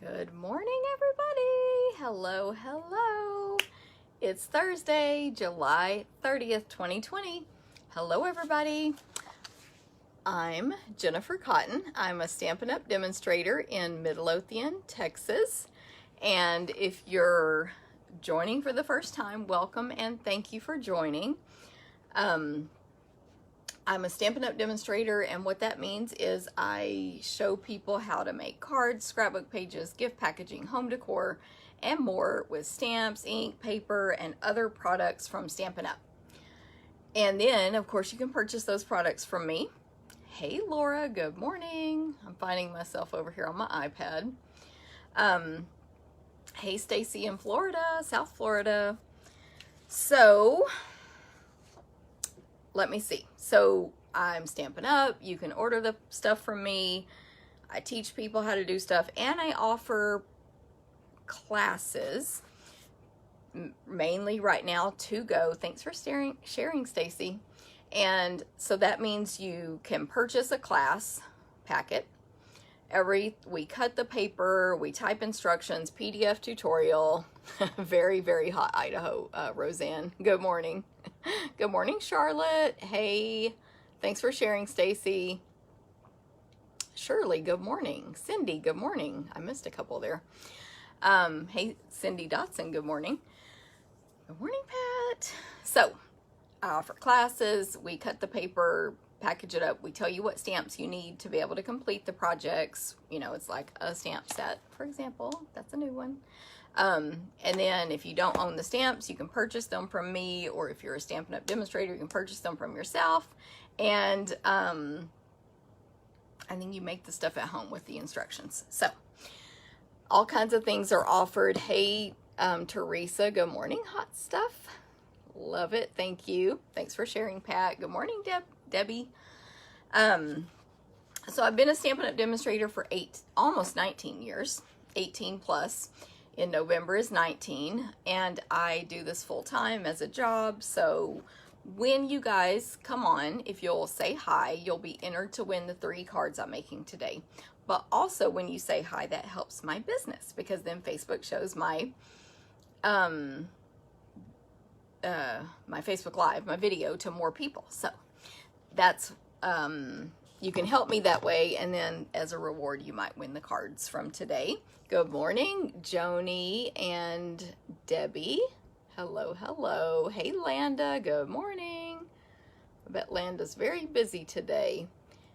Good morning, everybody. Hello, hello. It's Thursday, July 30th, 2020. Hello, everybody. I'm Jennifer Cotton. I'm a Stampin' Up! Demonstrator in Midlothian, Texas. And if you're joining for the first time, welcome and thank you for joining. I'm a Stampin' Up! Demonstrator, and what that means is I show people how to make cards, scrapbook pages, gift packaging, home decor, and more with stamps, ink, paper, and other products from Stampin' Up! And then, of course, you can purchase those products from me. Hey, Laura, good morning. I'm finding myself over here on my iPad. Hey, Stacy in Florida, South Florida. So, let me see. So I'm Stampin' Up! You can order the stuff from me. I teach people how to do stuff, and I offer classes, mainly right now to go. Thanks for sharing, Stacy. And so that means you can purchase a class packet. We cut the paper, we type instructions, PDF tutorial. Very, very hot Idaho, Roseanne. Good morning. Good morning, Charlotte. Hey, thanks for sharing, Stacy. Shirley, good morning. Cindy, good morning. I missed a couple there. Hey, Cindy Dotson, good morning. Good morning, Pat. So, I offer classes. We cut the paper, package it up. We tell you what stamps you need to be able to complete the projects. You know, it's like a stamp set, for example. That's a new one. And then if you don't own the stamps, you can purchase them from me, or if you're a Stampin' Up! Demonstrator, you can purchase them from yourself. And then you make the stuff at home with the instructions. So all kinds of things are offered. Hey, Teresa, good morning, hot stuff. Love it. Thank you. Thanks for sharing, Pat. Good morning, Debbie. So I've been a Stampin' Up! Demonstrator for almost 19 years, 18 plus. In November is 19, and I do this full time as a job. So when you guys come on, if you'll say hi, you'll be entered to win the 3 cards I'm making today. But also when you say hi, that helps my business, because then Facebook shows my my Facebook Live, my video, to more people. So that's you can help me that way, and then as a reward you might win the cards from today. Good morning, Joni and Debbie. Hello, hello. Hey, Landa, good morning. I bet Landa's very busy today.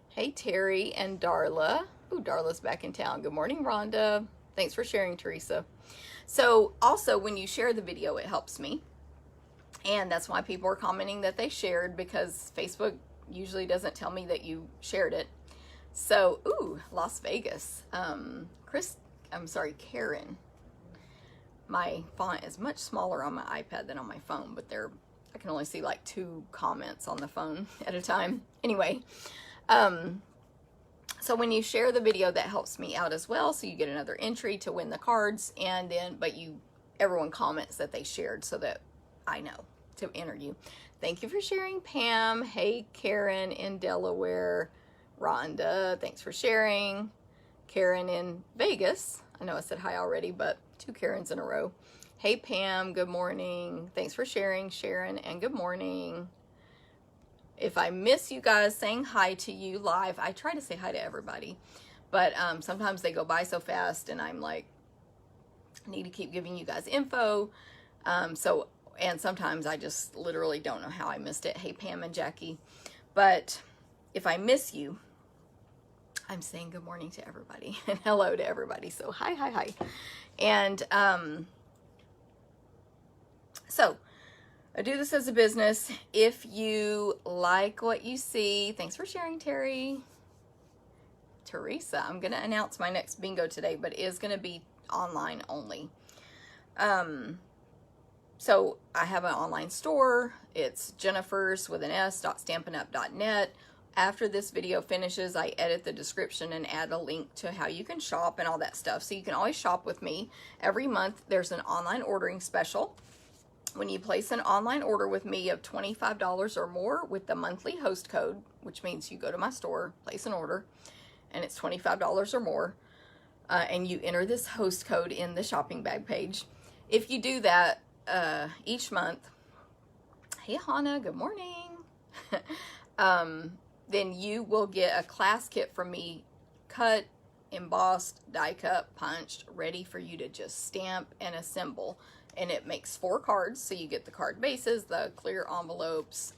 Hey, Terry and Darla. Ooh, Darla's back in town. Good morning, Rhonda. Thanks for sharing, Teresa. So also when you share the video, it helps me. And that's why people are commenting that they shared, because Facebook usually doesn't tell me that you shared it. So, ooh, Las Vegas. Karen. My font is much smaller on my iPad than on my phone, but I can only see like 2 comments on the phone at a time. Anyway, so when you share the video, that helps me out as well. So you get another entry to win the cards, and then, everyone comments that they shared so that I know to enter you. Thank you for sharing, Pam. Hey, Karen in Delaware. Rhonda, thanks for sharing. Karen in Vegas. I know I said hi already, but 2 Karens in a row. Hey, Pam, good morning. Thanks for sharing, Sharon, and good morning. If I miss you guys saying hi to you live, I try to say hi to everybody, but sometimes they go by so fast, and I'm like, I need to keep giving you guys info. And sometimes I just literally don't know how I missed it. Hey, Pam and Jackie. But if I miss you, I'm saying good morning to everybody and hello to everybody. So hi. And so I do this as a business. If you like what you see, thanks for sharing, Terry. Teresa, I'm going to announce my next bingo today, but it is going to be online only. So I have an online store. It's Jennifer's with an S.stampinup.net. After this video finishes, I edit the description and add a link to how you can shop and all that stuff. So you can always shop with me. Every month there's an online ordering special. When you place an online order with me of $25 or more with the monthly host code, which means you go to my store, place an order, and it's $25 or more, and you enter this host code in the shopping bag page. If you do that each month, hey Hannah, good morning, then you will get a class kit from me, cut, embossed, die cut, punched, ready for you to just stamp and assemble. And it makes 4 cards, so you get the card bases, the clear envelopes,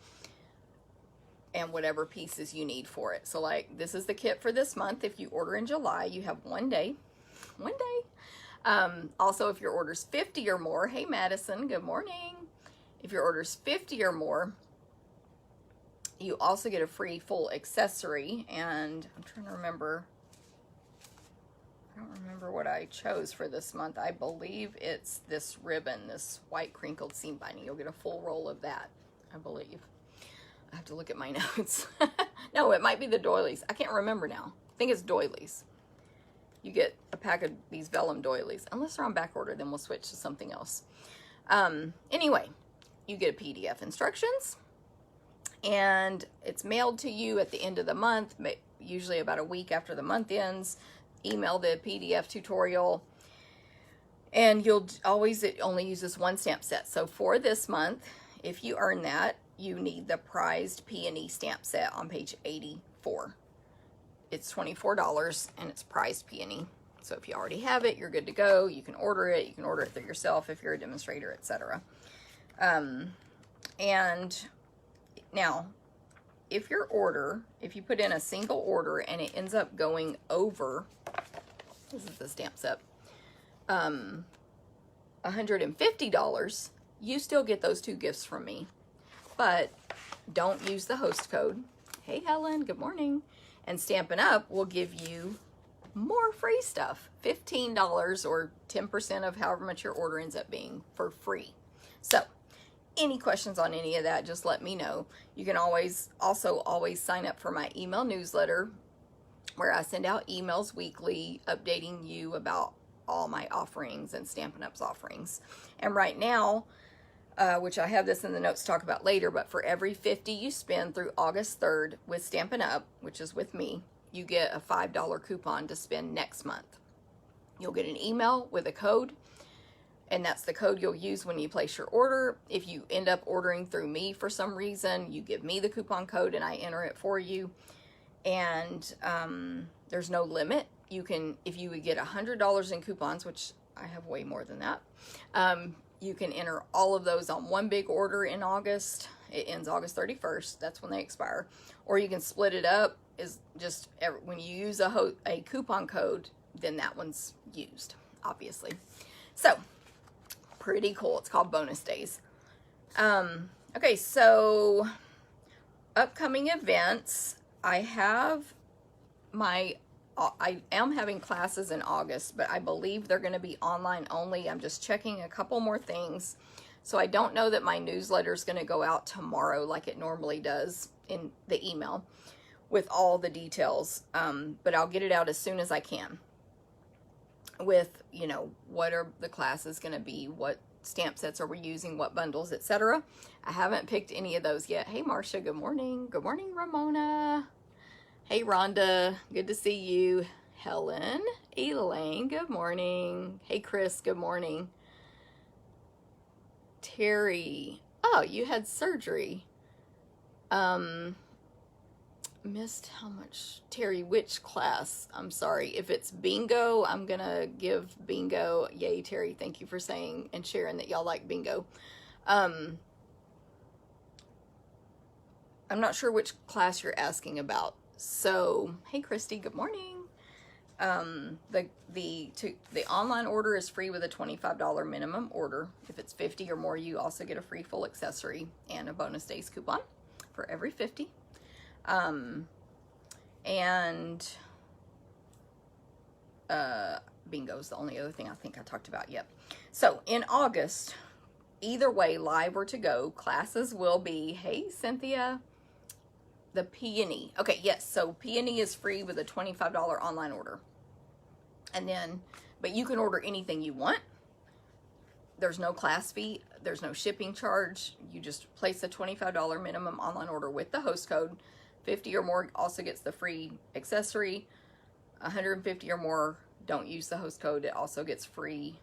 and whatever pieces you need for it. So like, this is the kit for this month. If you order in July, you have 1 day. Also, if your order's 50 or more, hey Madison, good morning. If your order's 50 or more, you also get a free full accessory. And I'm trying to remember, I don't remember what I chose for this month. I believe it's this ribbon, this white crinkled seam binding. You'll get a full roll of that, I believe. I have to look at my notes. No, it might be the doilies. I can't remember now. I think it's doilies. You get a pack of these vellum doilies. Unless they're on back order, then we'll switch to something else. Anyway, you get PDF instructions, and it's mailed to you at the end of the month, usually about a week after the month ends. Email the PDF tutorial, and it only uses 1 stamp set. So for this month, if you earn that, you need the prized Peony stamp set on page 84. It's $24 and it's prized Peony. So if you already have it, you're good to go. You can order it. You can order it through yourself if you're a demonstrator, etc. And now, if you put in a single order and it ends up going over, this is the stamp set, $150, you still get those 2 gifts from me. But don't use the host code. Hey Helen, good morning. And Stampin' Up! Will give you more free stuff. $15 or 10% of however much your order ends up being for free. So, any questions on any of that, just let me know. You can always sign up for my email newsletter, where I send out emails weekly updating you about all my offerings and Stampin' Up's offerings. And right now, which I have this in the notes to talk about later, but for every $50 you spend through August 3rd with Stampin' Up, which is with me, you get a $5 coupon to spend next month. You'll get an email with a code, and that's the code you'll use when you place your order. If you end up ordering through me for some reason, you give me the coupon code and I enter it for you. And there's no limit. If you would get $100 in coupons, which I have way more than that, you can enter all of those on one big order in August. It ends August 31st. That's when they expire. Or you can split it up. Is just when you use a coupon code, then that one's used, obviously. So, pretty cool. It's called Bonus Days. Okay, so upcoming events. I am having classes in August, but I believe they're going to be online only. I'm just checking a couple more things. So I don't know that my newsletter is going to go out tomorrow like it normally does in the email with all the details. But I'll get it out as soon as I can with, what are the classes going to be, what stamp sets are we using, what bundles, etc. I haven't picked any of those yet. Hey, Marcia, good morning. Good morning, Ramona. Hey, Rhonda, good to see you. Helen, Elaine, good morning. Hey, Chris, good morning. Terry, oh, you had surgery. Missed how much? Terry, which class? I'm sorry. If it's bingo, I'm going to give bingo. Yay, Terry, thank you for saying and sharing that y'all like bingo. I'm not sure which class you're asking about. So, hey Christy, good morning. The online order is free with a $25 minimum order. If it's 50 or more, you also get a free full accessory and a bonus days coupon for every 50. Bingo is the only other thing I think I talked about yet. So in August, either way, live or to go, classes will be, hey Cynthia, the Peony. Okay, yes, so Peony is free with a $25 online order. And then, but you can order anything you want. There's no class fee. There's no shipping charge. You just place a $25 minimum online order with the host code. 50 or more also gets the free accessory. 150 or more don't use the host code, it also gets free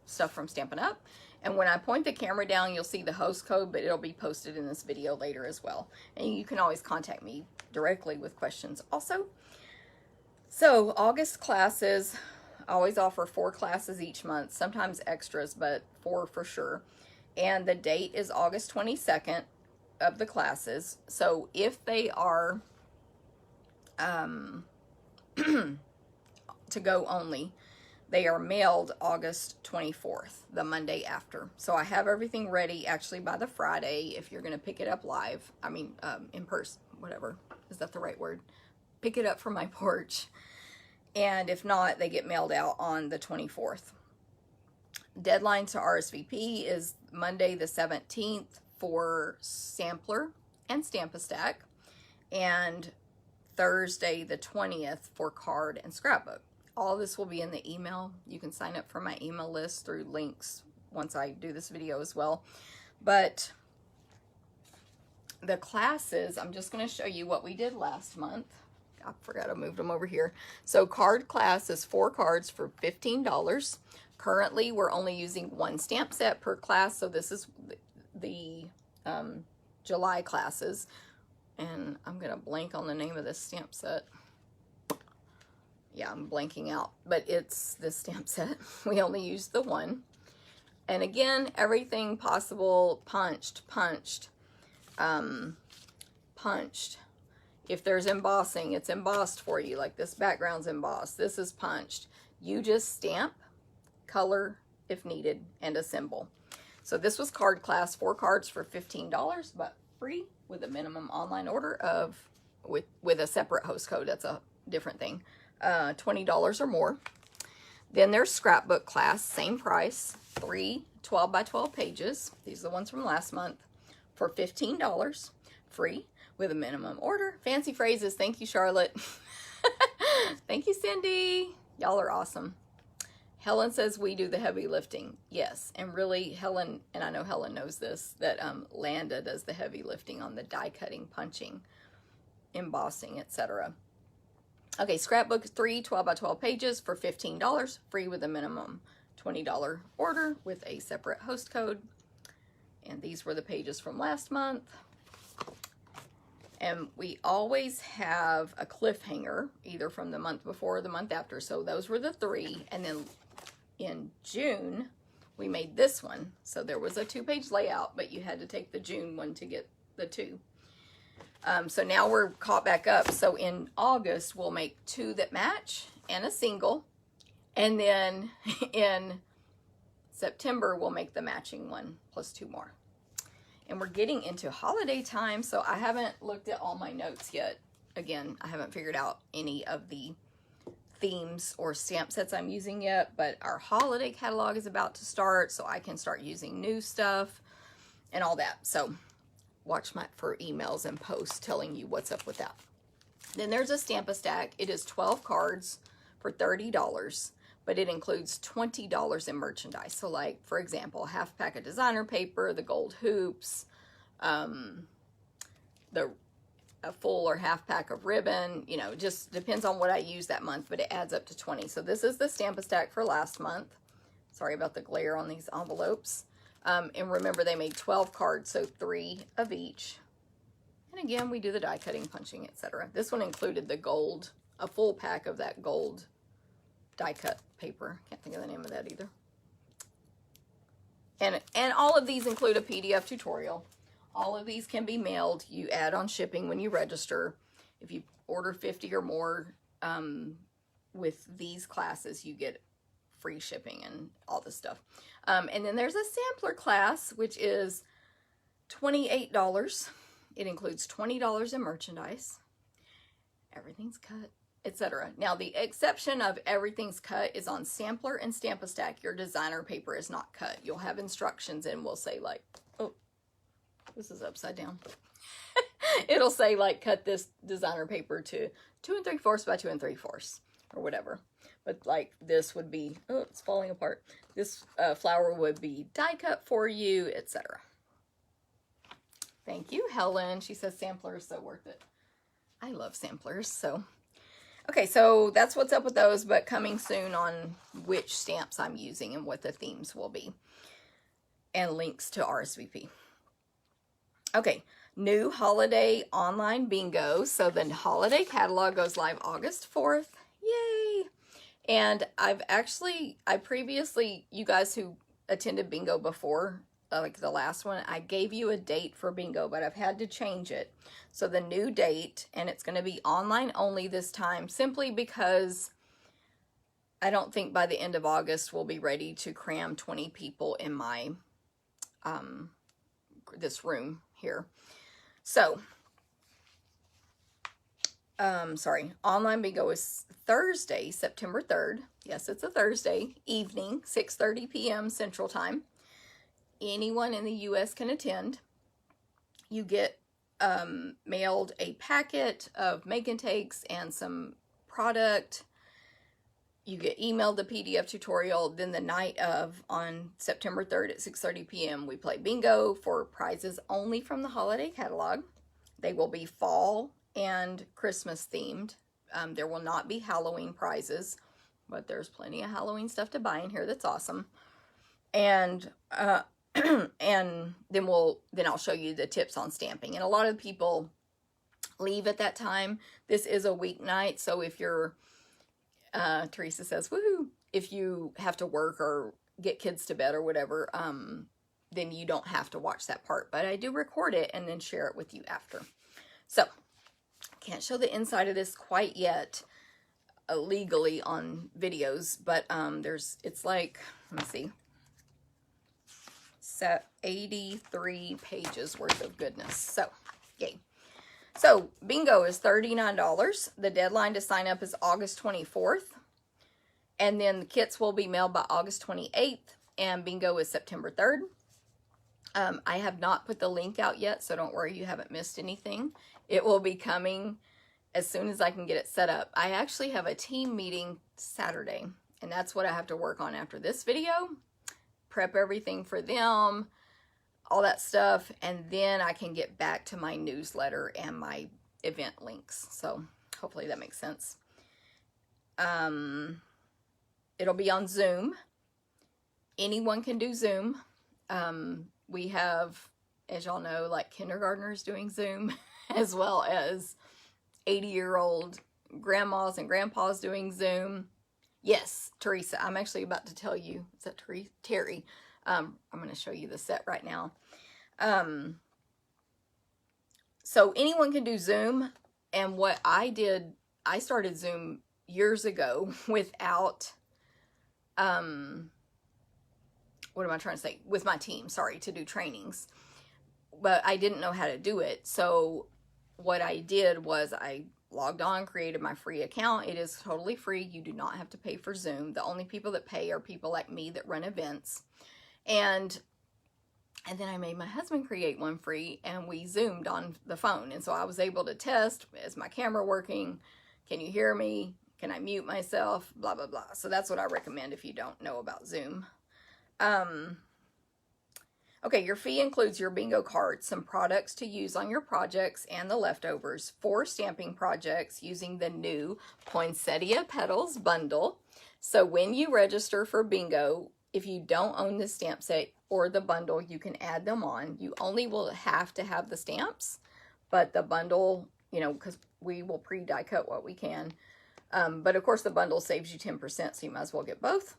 stuff from Stampin' Up. And when I point the camera down, you'll see the host code, but it'll be posted in this video later as well. And you can always contact me directly with questions also. So August classes, I always offer 4 classes each month, sometimes extras, but 4 for sure. And the date is August 22nd of the classes. So if they are to go only, they are mailed August 24th, the Monday after. So I have everything ready actually by the Friday if you're going to pick it up live. I mean, in person, whatever. Is that the right word? Pick it up from my porch. And if not, they get mailed out on the 24th. Deadline to RSVP is Monday the 17th for Sampler and Stamp-A-Stack, and Thursday the 20th for Card and Scrapbook. All this will be in the email. You can sign up for my email list through links once I do this video as well. But the classes, I'm just going to show you what we did last month. I forgot I moved them over here. So card class is 4 cards for $15. Currently, we're only using 1 stamp set per class. So this is the July classes. And I'm going to blank on the name of this stamp set. Yeah, I'm blanking out, but it's this stamp set. We only used the 1. And again, everything possible, punched. If there's embossing, it's embossed for you. Like this background's embossed. This is punched. You just stamp, color if needed, and assemble. So this was card class, 4 cards for $15, but free with a minimum online order of, with a separate host code. That's a different thing. $20 or more. Then there's scrapbook class, same price, 3 12 by 12 pages. These are the ones from last month for $15, free with a minimum order. Fancy phrases. Thank you, Charlotte. Thank you, Cindy. Y'all are awesome. Helen says we do the heavy lifting. Yes, and really Helen, and I know Helen knows this, that Landa does the heavy lifting on the die cutting, punching, embossing, etc. Okay, scrapbook 3 12 by 12 pages for $15, free with a minimum $20 order with a separate host code. And these were the pages from last month. And we always have a cliffhanger, either from the month before or the month after. So those were the 3. And then in June, we made this one. So there was a 2-page layout, but you had to take the June one to get the 2. So now we're caught back up. So in August, we'll make 2 that match and a single. And then in September, we'll make the matching one plus 2 more. And we're getting into holiday time, so I haven't looked at all my notes yet. Again, I haven't figured out any of the themes or stamp sets I'm using yet, but our holiday catalog is about to start, so I can start using new stuff and all that. So watch for emails and posts telling you what's up with that. Then there's a Stamp-A-Stack. It is 12 cards for $30, but it includes $20 in merchandise. So like, for example, half pack of designer paper, the gold hoops, a full or half pack of ribbon, you know, just depends on what I use that month, but it adds up to 20. So this is the Stamp-A-Stack for last month. Sorry about the glare on these envelopes. And remember, they made 12 cards, so 3 of each. And again, we do the die cutting, punching, etc. This one included the gold, a full pack of that gold die cut paper. Can't think of the name of that either. And all of these include a PDF tutorial. All of these can be mailed. You add on shipping when you register. If you order 50 or more with these classes, you get free shipping and all this stuff. And then there's a sampler class, which is $28. It includes $20 in merchandise. Everything's cut, etc. Now, the exception of everything's cut is on Sampler and Stamp-A-Stack. Your designer paper is not cut. You'll have instructions and we'll say like, oh, this is upside down. It'll say like, cut this designer paper to 2 3/4 by 2 3/4 or whatever. But like this would be, oh, it's falling apart. This flower would be die cut for you, etc. Thank you, Helen. She says sampler is so worth it. I love samplers. So, okay, so that's what's up with those, but coming soon on which stamps I'm using and what the themes will be. And links to RSVP. Okay, new holiday online bingo. So the holiday catalog goes live August 4th. Yay! And I previously, you guys who attended bingo before, like the last one, I gave you a date for bingo, but I've had to change it. So the new date, and it's going to be online only this time, simply because I don't think by the end of August we'll be ready to cram 20 people in my this room here. So, sorry, online bingo is Thursday, September 3rd. Yes, it's a Thursday evening, 6:30 p.m. Central Time. Anyone in the U.S. can attend. You get mailed a packet of make and takes and some product. You get emailed the PDF tutorial. Then the night of, on September 3rd at 6:30 p.m., we play bingo for prizes only from the holiday catalog. They will be fall and Christmas themed. There will not be Halloween prizes, but there's plenty of Halloween stuff to buy in here that's awesome. And and then I'll show you the tips on stamping. And a lot of people leave at that time. This is a weeknight, so if you're Teresa says, woohoo, if you have to work or get kids to bed or whatever, then you don't have to watch that part. But I do record it and then share it with you after. So, can't show the inside of this quite yet legally on videos, but it's like, let me see, 83 pages worth of goodness. So, yay. So, bingo is $39. The deadline to sign up is August 24th. And then the kits will be mailed by August 28th. And bingo is September 3rd. I have not put the link out yet, so don't worry, you haven't missed anything. It will be coming as soon as I can get it set up. I actually have a team meeting Saturday, and that's what I have to work on after this video. Prep everything for them, all that stuff, and then I can get back to my newsletter and my event links. So hopefully that makes sense. It'll be on Zoom. Anyone can do Zoom. We have, as y'all know, like kindergartners doing Zoom, as well as 80-year-old grandmas and grandpas doing Zoom. Yes, Teresa, I'm actually about to tell you, is that Terry? I'm going to show you the set right now. So anyone can do Zoom, and what I did, I started Zoom years ago without, what am I trying to say? With my team, sorry, to do trainings. But I didn't know how to do it. So what I did was I logged on, created my free account. It is totally free. You do not have to pay for Zoom. The only people that pay are people like me that run events. And then I made my husband create one free, and we Zoomed on the phone. And so I was able to test, is my camera working? Can you hear me? Can I mute myself? Blah, blah, blah. So that's what I recommend if you don't know about Zoom. Okay, your fee includes your bingo cards, some products to use on your projects, and the leftovers. 4 stamping projects using the new Poinsettia Petals bundle. So when you register for bingo, if you don't own the stamp set or the bundle, you can add them on. You only will have to have the stamps, but the bundle, you know, because we will pre-die cut what we can. But of course the bundle saves you 10%, so you might as well get both.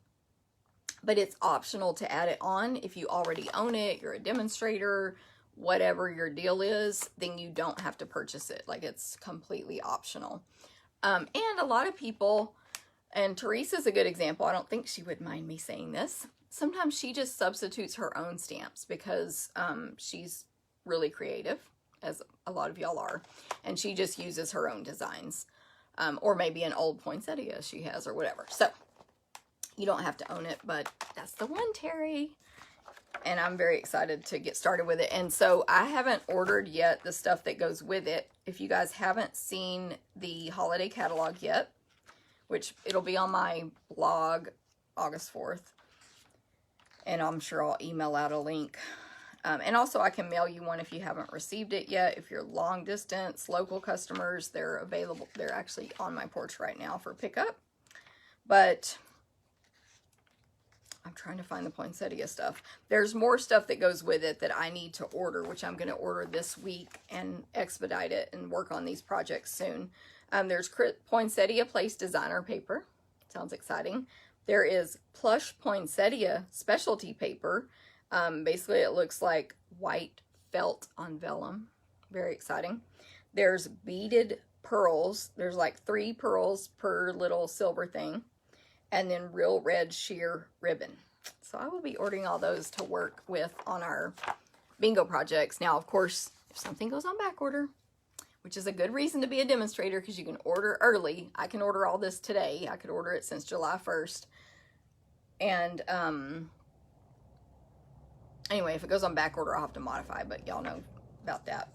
But it's optional to add it on. If you already own it, you're a demonstrator, whatever your deal is, then you don't have to purchase it. Like, it's completely optional. And a lot of people, and Teresa's a good example, I don't think she would mind me saying this, sometimes she just substitutes her own stamps because she's really creative, as a lot of y'all are, and she just uses her own designs. Or maybe an old poinsettia she has or whatever. So you don't have to own it, but that's the one, Terry. And I'm very excited to get started with it. And so I haven't ordered yet the stuff that goes with it. If you guys haven't seen the holiday catalog yet, which it'll be on my blog August 4th. And I'm sure I'll email out a link And also I can mail you one if you haven't received it yet. If you're long distance, local customers, they're available. They're actually on my porch right now for pickup. But I'm trying to find the poinsettia stuff. There's more stuff that goes with it that I need to order, which I'm going to order this week and expedite it and work on these projects soon. There's poinsettia place designer paper. Sounds exciting. There is plush poinsettia specialty paper. Basically, it looks like white felt on vellum. Very exciting. There's beaded pearls. There's like 3 pearls per little silver thing. And then real red sheer ribbon. So I will be ordering all those to work with on our bingo projects. Now, of course, if something goes on back order, which is a good reason to be a demonstrator because you can order early. I can order all this today. I could order it since July 1st. And anyway, if it goes on back order, I'll have to modify, but y'all know about that.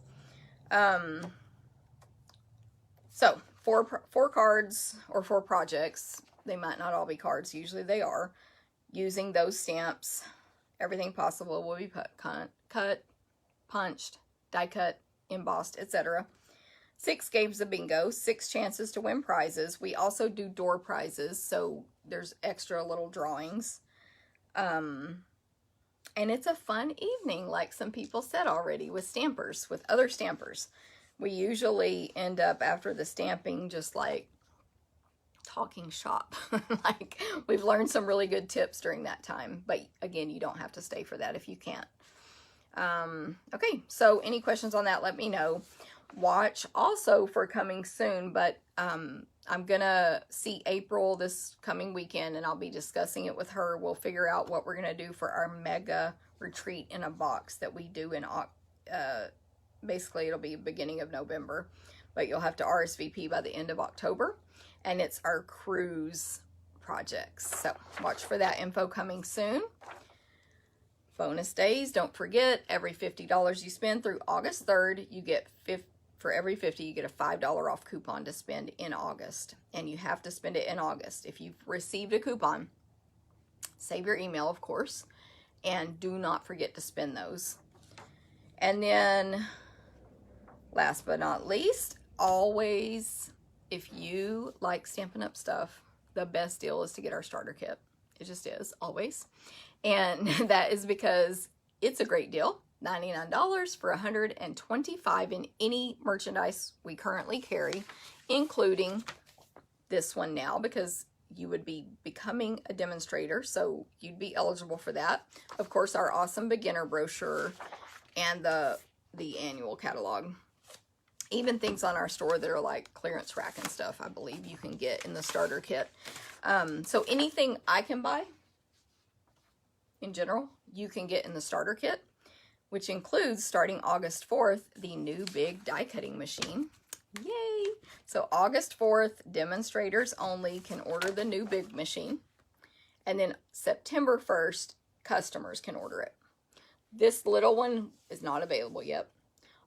So 4 cards or 4 projects. They might not all be cards. Usually they are. Using those stamps, everything possible will be cut, punched, die cut, embossed, etc. 6 games of bingo, 6 chances to win prizes. We also do door prizes, so there's extra little drawings. And it's a fun evening, like some people said already, with stampers, with other stampers. We usually end up after the stamping just like talking shop. Like we've learned some really good tips during that time. But again, you don't have to stay for that if you can't. Okay, so any questions on that, let me know. Watch also for coming soon, but I'm gonna see April this coming weekend and I'll be discussing it with her. We'll figure out what we're gonna do for our mega retreat in a box that we do in basically it'll be beginning of November, but you'll have to RSVP by the end of October, and it's our cruise projects. So watch for that info coming soon. Bonus days, don't forget, every $50 you spend through August 3rd, you get for every 50 you get a $5 off coupon to spend in August, and you have to spend it in August. If you've received a coupon, save your email, of course, and do not forget to spend those. And then last but not least, always, if you like Stampin' Up! Stuff, the best deal is to get our starter kit. It just is, always. And that is because it's a great deal. $99 for $125 in any merchandise we currently carry, including this one now, because you would be becoming a demonstrator, so you'd be eligible for that. Of course, our awesome beginner brochure and the annual catalog. Even things on our store that are like clearance rack and stuff, I believe you can get in the starter kit. So anything I can buy, in general, you can get in the starter kit, which includes, starting August 4th, the new big die cutting machine. Yay! So August 4th, demonstrators only can order the new big machine. And then September 1st, customers can order it. This little one is not available yet.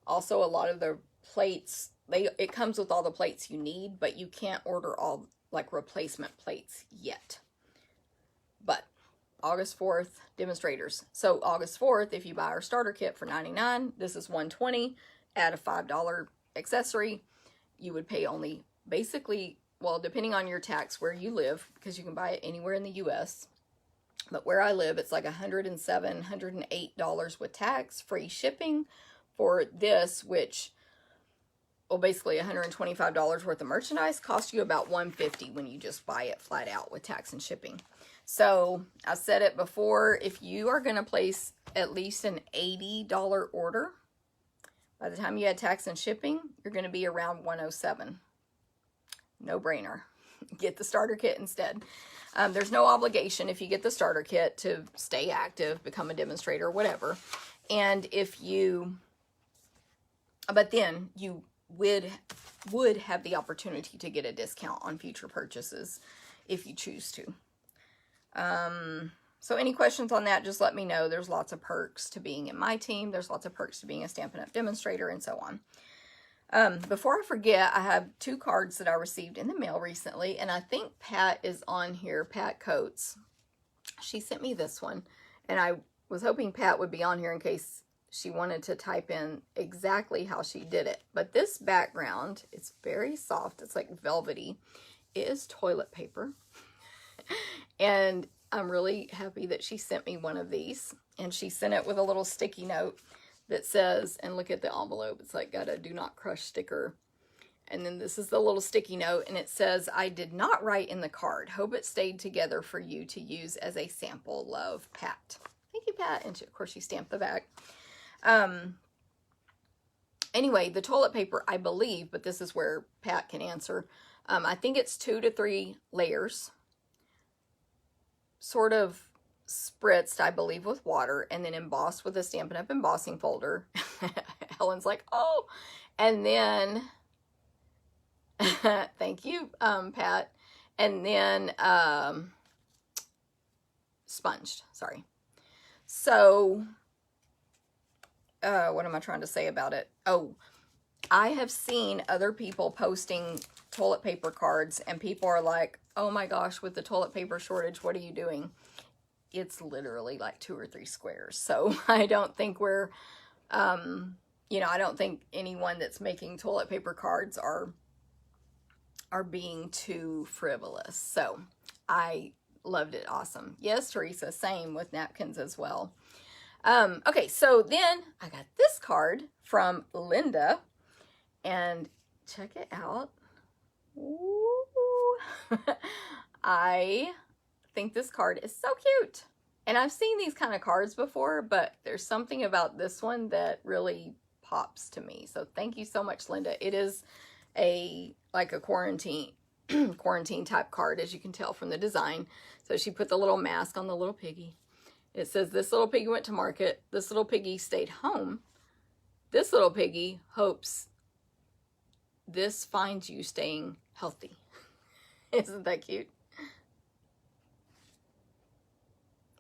Also, a lot of the plates, it comes with all the plates you need, but you can't order all like replacement plates yet. But August 4th, demonstrators. So August 4th, if you buy our starter kit for $99, this is $120, add a $5 accessory, you would pay only basically, well, depending on your tax where you live, because you can buy it anywhere in the U.S., but where I live, it's like $107, $108 with tax, free shipping for this, which, well, basically $125 worth of merchandise costs you about $150 when you just buy it flat out with tax and shipping. So I said it before, if you are going to place at least an $80 order, by the time you add tax and shipping, you're going to be around $107. No brainer. Get the starter kit instead. There's no obligation if you get the starter kit to stay active, become a demonstrator, whatever. And if you, but then you would have the opportunity to get a discount on future purchases if you choose to. So any questions on that, just let me know. There's lots of perks to being in my team. There's lots of perks to being a Stampin' Up! Demonstrator, and so on. Before I forget, I have 2 cards that I received in the mail recently, and I think Pat is on here, Pat Coates. She sent me this one, and I was hoping Pat would be on here in case she wanted to type in exactly how she did it. But this background, it's very soft. It's like velvety. It is toilet paper. And I'm really happy that she sent me one of these. And she sent it with a little sticky note that says, and look at the envelope, it's like got a do not crush sticker. And then this is the little sticky note, and it says, I did not write in the card. Hope it stayed together for you to use as a sample. Love, Pat. Thank you, Pat. And she, of course, she stamped the back. Anyway, the toilet paper, I believe, but this is where Pat can answer. I think it's 2 to 3 layers, sort of spritzed, I believe, with water, and then embossed with a Stampin' Up! Embossing folder. Helen's like, oh, and then, thank you, Pat, and then sponged, sorry. So, what am I trying to say about it? Oh, I have seen other people posting toilet paper cards, and people are like, oh my gosh, with the toilet paper shortage, what are you doing? It's literally like 2 or 3 squares. So I don't think we're, you know, I don't think anyone that's making toilet paper cards are being too frivolous. So I loved it. Awesome. Yes, Teresa, same with napkins as well. Okay, so then I got this card from Linda, and check it out. Ooh. I think this card is so cute. And I've seen these kind of cards before, but there's something about this one that really pops to me. So thank you so much, Linda. It is like a quarantine type card, as you can tell from the design. So she put the little mask on the little piggy. It says, this little piggy went to market. This little piggy stayed home. This little piggy hopes this finds you staying healthy. Isn't that cute?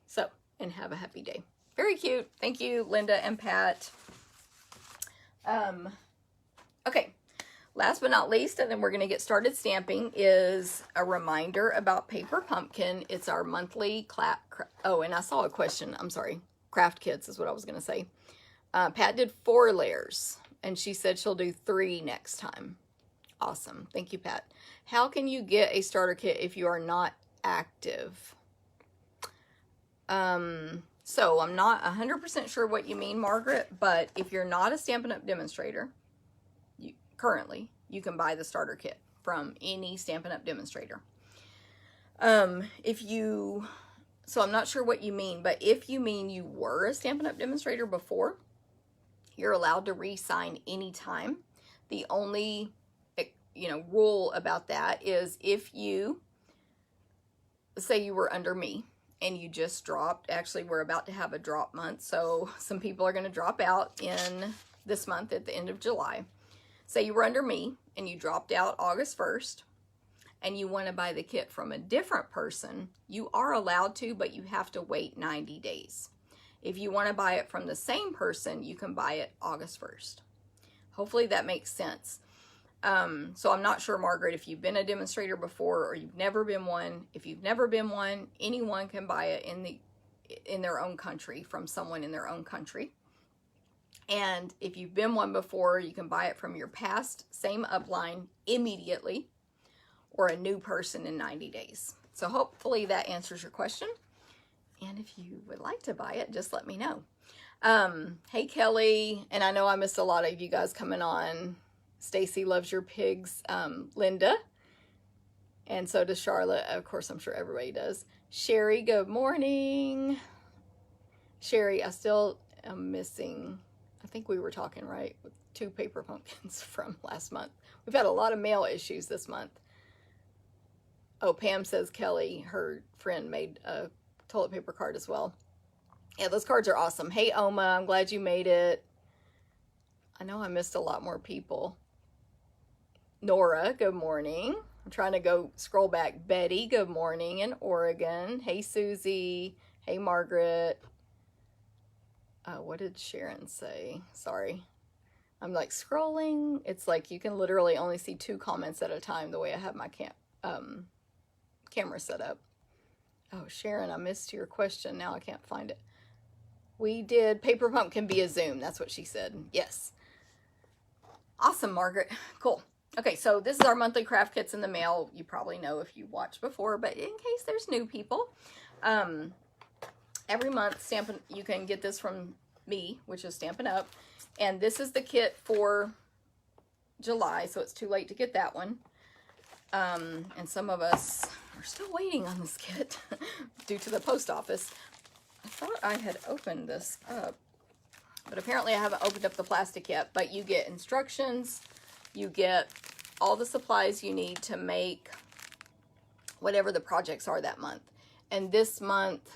So, and have a happy day. Very cute. Thank you, Linda and Pat. Okay, last but not least, and then we're going to get started stamping, is a reminder about Paper Pumpkin. It's our monthly oh, and I saw a question. I'm sorry. Craft kits is what I was going to say. Pat did 4 layers, and she said she'll do 3 next time. Awesome. Thank you, Pat. How can you get a starter kit if you are not active? So I'm not 100% sure what you mean, Margaret, but if you're not a Stampin' Up! Demonstrator, currently, you can buy the starter kit from any Stampin' Up! Demonstrator. So I'm not sure what you mean, but if you mean you were a Stampin' Up! Demonstrator before, you're allowed to re-sign anytime. The only, rule about that is if you, say you were under me, and you just dropped. Actually, we're about to have a drop month, so some people are going to drop out in this month at the end of July. Say you were under me, and you dropped out August 1st, and you want to buy the kit from a different person, you are allowed to, but you have to wait 90 days. If you want to buy it from the same person, you can buy it August 1st. Hopefully that makes sense. So I'm not sure, Margaret, if you've been a demonstrator before or you've never been one. If you've never been one, anyone can buy it in their own country from someone in their own country. And if you've been one before, you can buy it from your past same upline immediately or a new person in 90 days. So hopefully that answers your question. And if you would like to buy it, just let me know. Hey, Kelly, and I know I missed a lot of you guys coming on. Stacy loves your pigs, Linda, and so does Charlotte. Of course, I'm sure everybody does. Sherry, good morning. Sherry, I still am missing, I think we were talking, right, with 2 paper pumpkins from last month. We've had a lot of mail issues this month. Oh, Pam says Kelly, her friend, made a toilet paper card as well. Yeah, those cards are awesome. Hey, Oma, I'm glad you made it. I know I missed a lot more people. Nora, good morning. I'm trying to go scroll back. Betty, good morning in Oregon. Hey, Susie. Hey, Margaret. What did Sharon say? Sorry. I'm like scrolling. It's like you can literally only see 2 comments at a time the way I have my camera set up. Oh, Sharon, I missed your question. Now I can't find it. We did paper pumpkin via Zoom. That's what she said. Yes. Awesome, Margaret. Cool. Okay, so this is our monthly craft kits in the mail. You probably know if you watched before, but in case there's new people, every month Stampin', you can get this from me, which is Stampin' Up. And this is the kit for July, so it's too late to get that one. And some of us are still waiting on this kit due to the post office. I thought I had opened this up, but apparently I haven't opened up the plastic yet. But you get instructions, you get all the supplies you need to make whatever the projects are that month. And this month,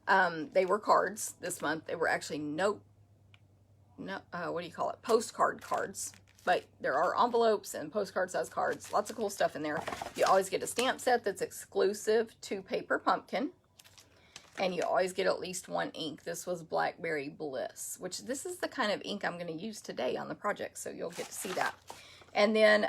they were cards. This month, they were actually what do you call it? Postcard cards. But there are envelopes and postcard size cards. Lots of cool stuff in there. You always get a stamp set that's exclusive to Paper Pumpkin. And you always get at least one ink. This was Blackberry Bliss, which this is the kind of ink I'm going to use today on the project. So you'll get to see that. And then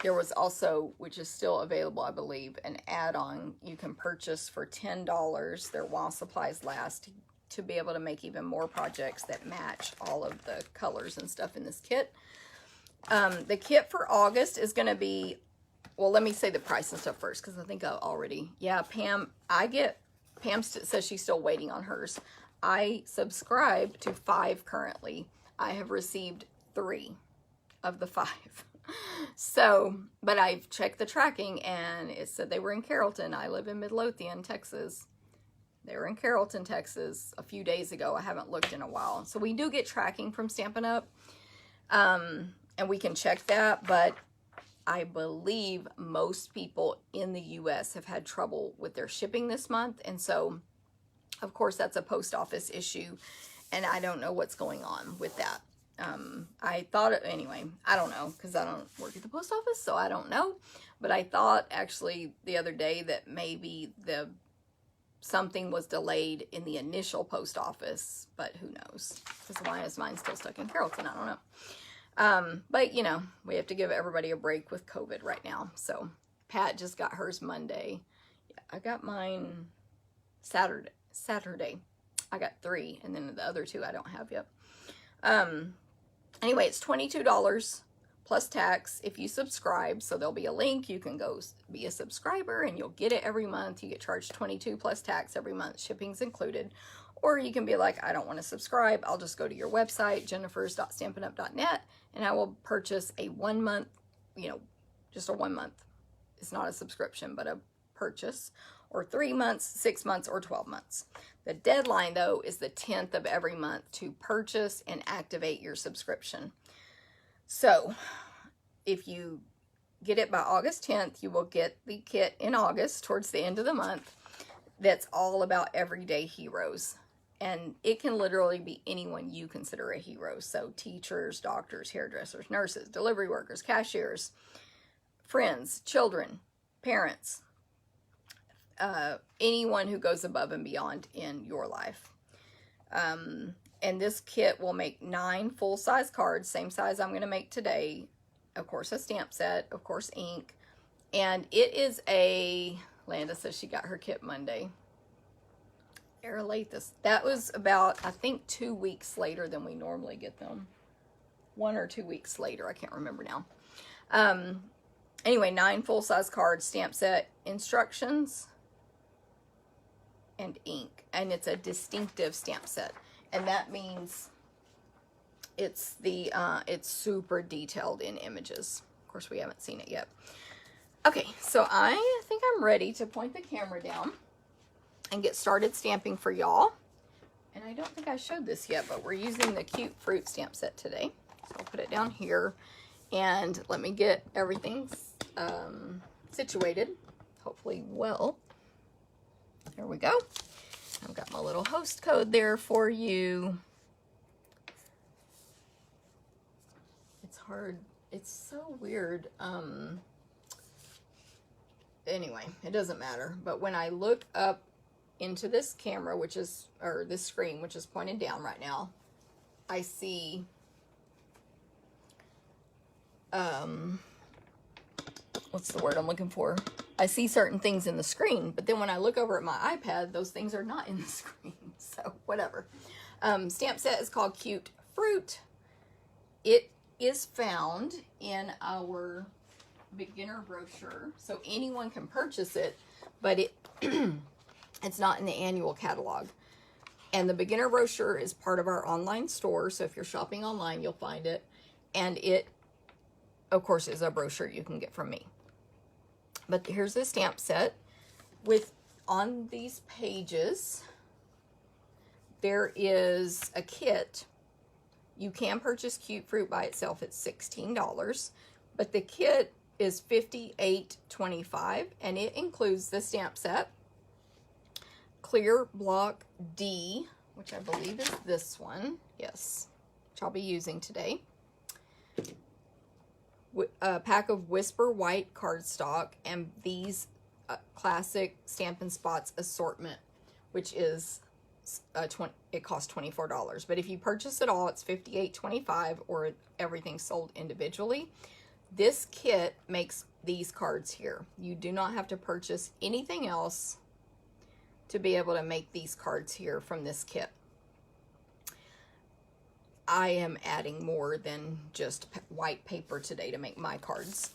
there was also, which is still available, I believe, an add-on you can purchase for $10 there while supplies last to be able to make even more projects that match all of the colors and stuff in this kit. The kit for August is going to be, well, let me say the price and stuff first, because I think I already, yeah, Pam says she's still waiting on hers. I subscribe to 5 currently. I have received 3 of the 5. So, but I've checked the tracking and it said they were in Carrollton. I live in Midlothian, Texas. They were in Carrollton, Texas a few days ago. I haven't looked in a while. So we do get tracking from Stampin' Up. And we can check that, but I believe most people in the U.S. have had trouble with their shipping this month. And so, of course, that's a post office issue. And I don't know what's going on with that. I thought, anyway, I don't know, because I don't work at the post office, so I don't know. But I thought actually the other day that maybe something was delayed in the initial post office, but who knows? Because why is mine still stuck in Carrollton? I don't know. But, you know, we have to give everybody a break with COVID right now. So Pat just got hers Monday. I got mine Saturday. I got 3, and then the other 2 I don't have yet. Anyway, it's $22 plus tax if you subscribe. So there'll be a link. You can go be a subscriber and you'll get it every month. You get charged $22 plus tax every month. Shipping's included. Or you can be like, I don't want to subscribe. I'll just go to your website, jennifers.stampinup.net, and I will purchase a 1 month, you know, just a 1 month. It's not a subscription, but a purchase. Or 3 months, 6 months, or 12 months. The deadline, though, is the 10th of every month to purchase and activate your subscription. So, if you get it by August 10th, you will get the kit in August, towards the end of the month, that's all about everyday heroes. And it can literally be anyone you consider a hero. So, teachers, doctors, hairdressers, nurses, delivery workers, cashiers, friends, children, parents, anyone who goes above and beyond in your life. And this kit will make 9 full-size cards, same size I'm going to make today. Of course, a stamp set, of course, ink. And it is a, Landa says she got her kit Monday. That was about, I think, 2 weeks later than we normally get them. 1 or 2 weeks later, I can't remember now. Anyway, 9 full-size cards, stamp set, instructions, and ink. And it's a distinctive stamp set. And that means it's super detailed in images. Of course, we haven't seen it yet. Okay, so I think I'm ready to point the camera down and get started stamping for y'all. And I don't think I showed this yet, but we're using the cute fruit stamp set today. So I'll put it down here and let me get everything situated, hopefully well. There we go. I've got my little host code there for you. It's hard. It's so weird. Anyway, it doesn't matter. But when I look up into this camera, or this screen, which is pointed down right now, I see what's the word I'm looking for? I see certain things in the screen, but then when I look over at my iPad, those things are not in the screen. So whatever. Stamp set is called Cute Fruit. It is found in our beginner brochure, so anyone can purchase it, but it's not in the annual catalog. And the beginner brochure is part of our online store, so if you're shopping online, you'll find it. And it, of course, is a brochure you can get from me. But here's the stamp set with, on these pages, there is a kit. You can purchase Cute Fruit by itself. It's $16, but the kit is $58.25, and it includes the stamp set, clear block D, which I believe is this one, yes, which I'll be using today, a pack of Whisper White cardstock, and these classic Stampin' Spots assortment, which is it costs $24. But if you purchase it all, it's $58.25, or everything sold individually. This kit makes these cards here. You do not have to purchase anything else to be able to make these cards here from this kit. I am adding more than just white paper today to make my cards.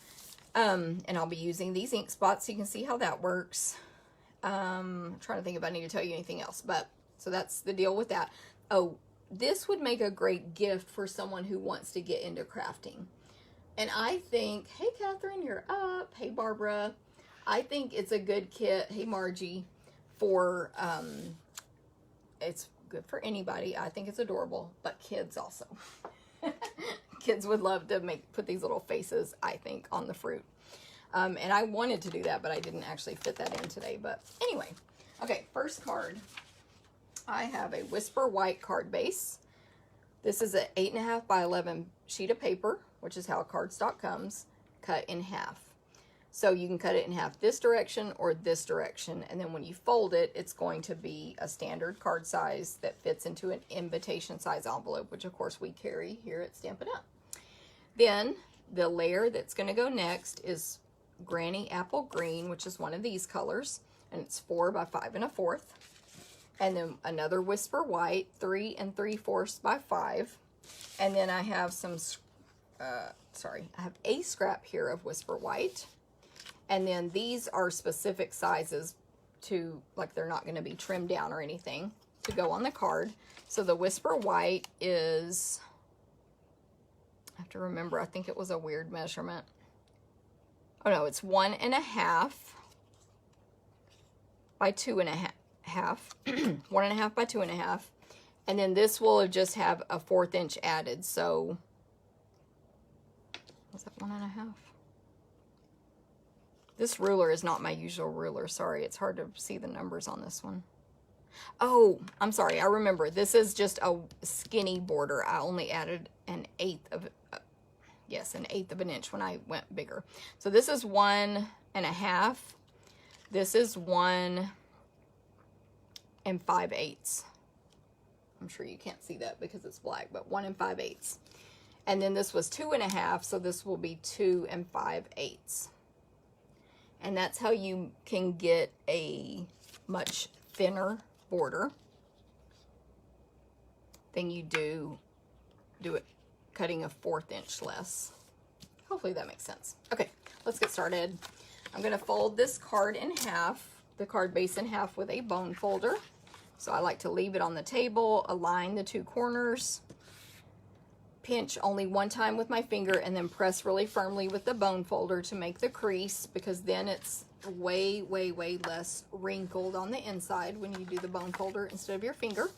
And I'll be using these ink spots so you can see how that works. I'm trying to think if I need to tell you anything else, but so that's the deal with that. Oh, this would make a great gift for someone who wants to get into crafting. And I think, hey Catherine, you're up. Hey Barbara. I think it's a good kit. Hey Margie, for it's good for anybody. I think it's adorable, but kids also. Kids would love to put these little faces, I think, on the fruit. And I wanted to do that, but I didn't actually fit that in today. But anyway, okay, first card. I have a Whisper White card base. This is an 8.5 by 11 sheet of paper, which is how cardstock comes, cut in half. So you can cut it in half this direction or this direction, and then when you fold it, it's going to be a standard card size that fits into an invitation size envelope, which of course we carry here at Stampin' Up. Then the layer that's going to go next is Granny Apple Green, which is one of these colors, and it's 4 by 5 1/4. And then another Whisper White, 3 3/4 by 5. And then I have some, I have a scrap here of Whisper White. And then these are specific sizes to, like, they're not going to be trimmed down or anything, to go on the card. So the Whisper White is, I have to remember, I think it was a weird measurement. Oh no, it's 1.5 by 2.5. 1.5 by 2.5, and then this will just have a 1/4 inch added. So was that 1.5? This ruler is not my usual ruler. Sorry, it's hard to see the numbers on this one. Oh, I'm sorry. I remember. This is just a skinny border. I only added an 1/8 of, yes, an 1/8 of an inch when I went bigger. So this is 1.5. This is 1 5/8. I'm sure you can't see that because it's black, but 1 5/8. And then this was 2.5, so this will be 2 5/8. And that's how you can get a much thinner border than you do it cutting a 1/4 inch less. Hopefully that makes sense. Okay, let's get started. I'm going to fold this card in half, the card base in half, with a bone folder. So I like to leave it on the table, align the two corners, pinch only one time with my finger, and then press really firmly with the bone folder to make the crease, because then it's way, way, way less wrinkled on the inside when you do the bone folder instead of your finger.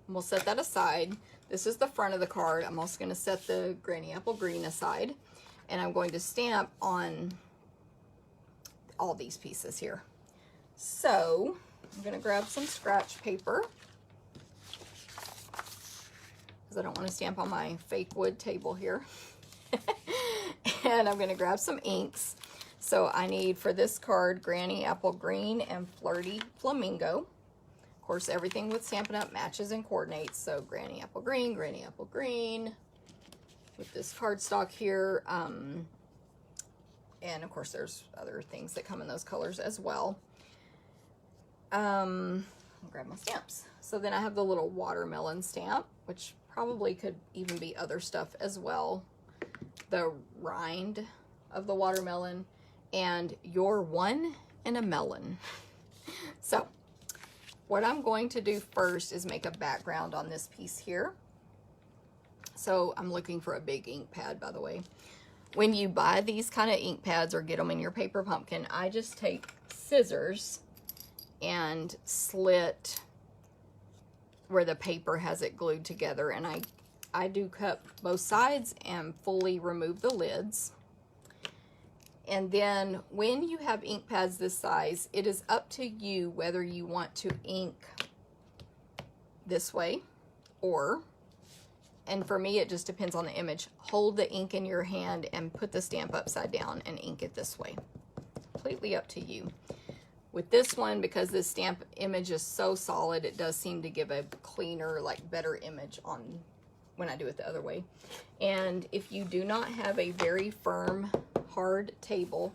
And we'll set that aside. This is the front of the card. I'm also going to set the Granny Apple Green aside, and I'm going to stamp on all these pieces here. So I'm going to grab some scratch paper because I don't want to stamp on my fake wood table here. And I'm going to grab some inks. So I need, for this card, Granny Apple Green and Flirty Flamingo. Of course, everything with Stampin' Up matches and coordinates. So Granny Apple Green with this cardstock here. And of course, there's other things that come in those colors as well. I'll grab my stamps. So then I have the little watermelon stamp, which probably could even be other stuff as well. The rind of the watermelon, and you're one in a melon. So what I'm going to do first is make a background on this piece here. So I'm looking for a big ink pad, by the way. When you buy these kind of ink pads or get them in your paper pumpkin, I just take scissors and slit where the paper has it glued together, and I do cut both sides and fully remove the lids. And then when you have ink pads this size, it is up to you whether you want to ink this way or, and for me it just depends on the image, hold the ink in your hand and put the stamp upside down and ink it this way. Completely up to you. With this one, because this stamp image is so solid, it does seem to give a cleaner, like better image on when I do it the other way. And if you do not have a very firm, hard table,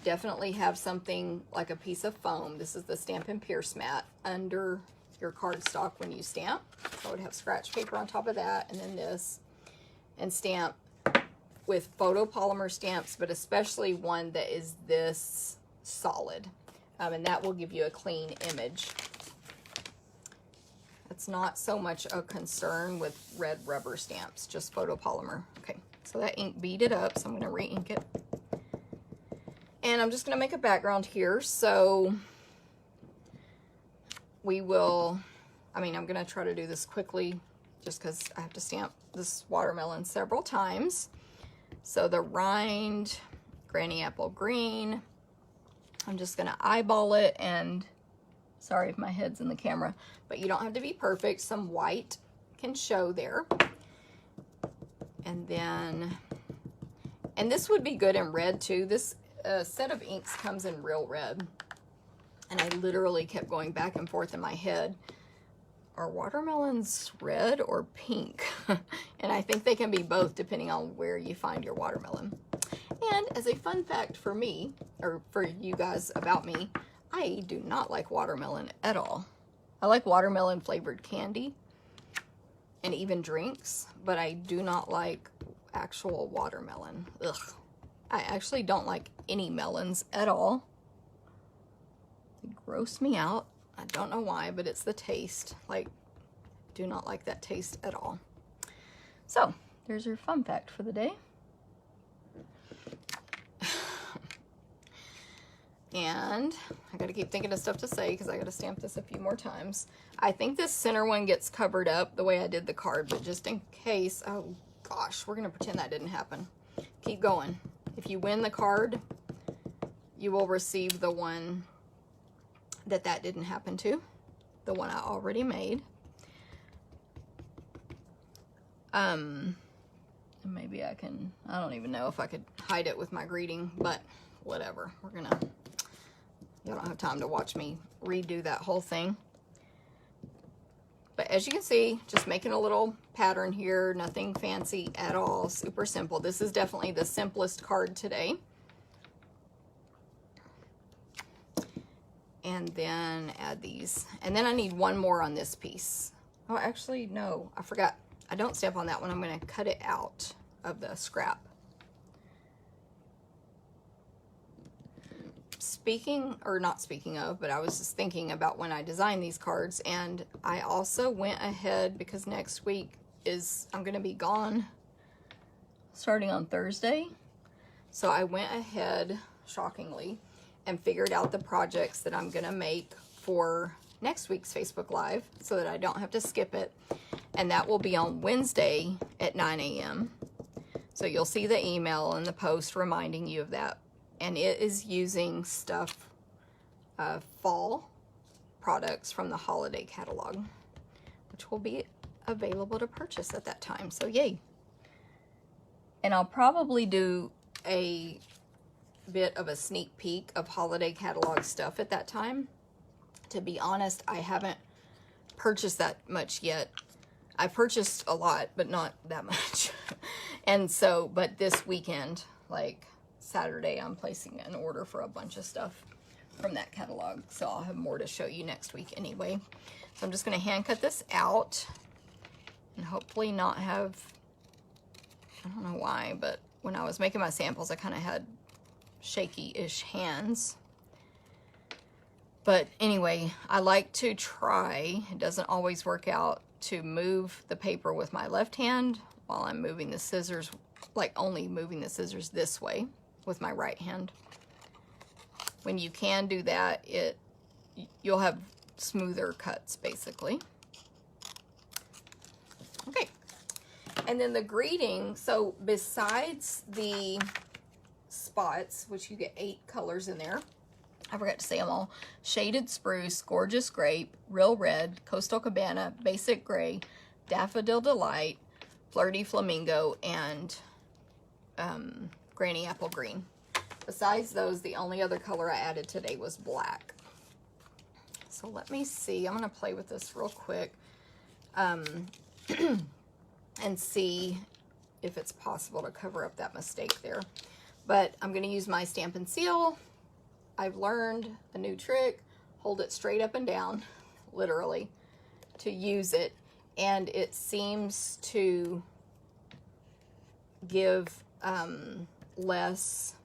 definitely have something like a piece of foam. This is the Stampin' Pierce mat under your cardstock when you stamp. So I would have scratch paper on top of that, and then this, and stamp with photopolymer stamps, but especially one that is this solid. And that will give you a clean image. It's not so much a concern with red rubber stamps, just photopolymer. Okay, so that ink beaded up, so I'm gonna re-ink it. And I'm just gonna make a background here. So we will, I'm gonna try to do this quickly just because I have to stamp this watermelon several times. So the rind, granny apple green, I'm just gonna eyeball it, and sorry if my head's in the camera, but you don't have to be perfect. Some white can show there. And then, and this would be good in red too. This set of inks comes in real red. And I literally kept going back and forth in my head. Are watermelons red or pink? And I think they can be both depending on where you find your watermelon. And as a fun fact for me, or for you guys about me, I do not like watermelon at all. I like watermelon flavored candy and even drinks, but I do not like actual watermelon. Ugh. I actually don't like any melons at all. They gross me out. I don't know why, but it's the taste. Like, do not like that taste at all. So, there's your fun fact for the day. And I gotta keep thinking of stuff to say because I gotta stamp this a few more times. I think this center one gets covered up the way I did the card, but just in case, oh gosh, we're gonna pretend that didn't happen. Keep going. If you win the card, you will receive the one that didn't happen to, the one I already made. Maybe I don't even know if I could hide it with my greeting, but whatever. Y'all don't have time to watch me redo that whole thing. But as you can see, just making a little pattern here, nothing fancy at all, super simple. This is definitely the simplest card today. And then add these. And then I need one more on this piece. Oh, actually, no, I forgot. I don't stamp on that one. I'm gonna cut it out of the scrap. Not speaking of, but I was just thinking about when I designed these cards, and I also went ahead because next week I'm gonna be gone starting on Thursday. So I went ahead, shockingly, and figured out the projects that I'm gonna make for next week's Facebook Live so that I don't have to skip it. And that will be on Wednesday at 9 a.m. So you'll see the email and the post reminding you of that. And it is using stuff, fall products from the holiday catalog, which will be available to purchase at that time. So yay. And I'll probably do a bit of a sneak peek of holiday catalog stuff at that time. To be honest, I haven't purchased that much yet. I purchased a lot, but not that much. And so, but this weekend, like Saturday, I'm placing an order for a bunch of stuff. from that catalog. So I'll have more to show you next week anyway. So I'm just going to hand cut this out and hopefully not have, I don't know why, but when I was making my samples, I kind of had shaky-ish hands. But anyway, I like to try, it doesn't always work out, to move the paper with my left hand while I'm moving the scissors, like only moving the scissors this way with my right hand. When you can do that, you'll have smoother cuts basically. Okay, and then the greeting, so besides the spots, which you get 8 colors in there, I forgot to say them all: Shaded Spruce, Gorgeous Grape, Real Red, Coastal Cabana, Basic Gray, Daffodil Delight, Flirty Flamingo, and Granny Apple Green. Besides those, the only other color I added today was black. So let me see. I'm going to play with this real quick and see if it's possible to cover up that mistake there. But I'm going to use my Stampin' Seal. I've learned a new trick: hold it straight up and down, literally, to use it. And it seems to give less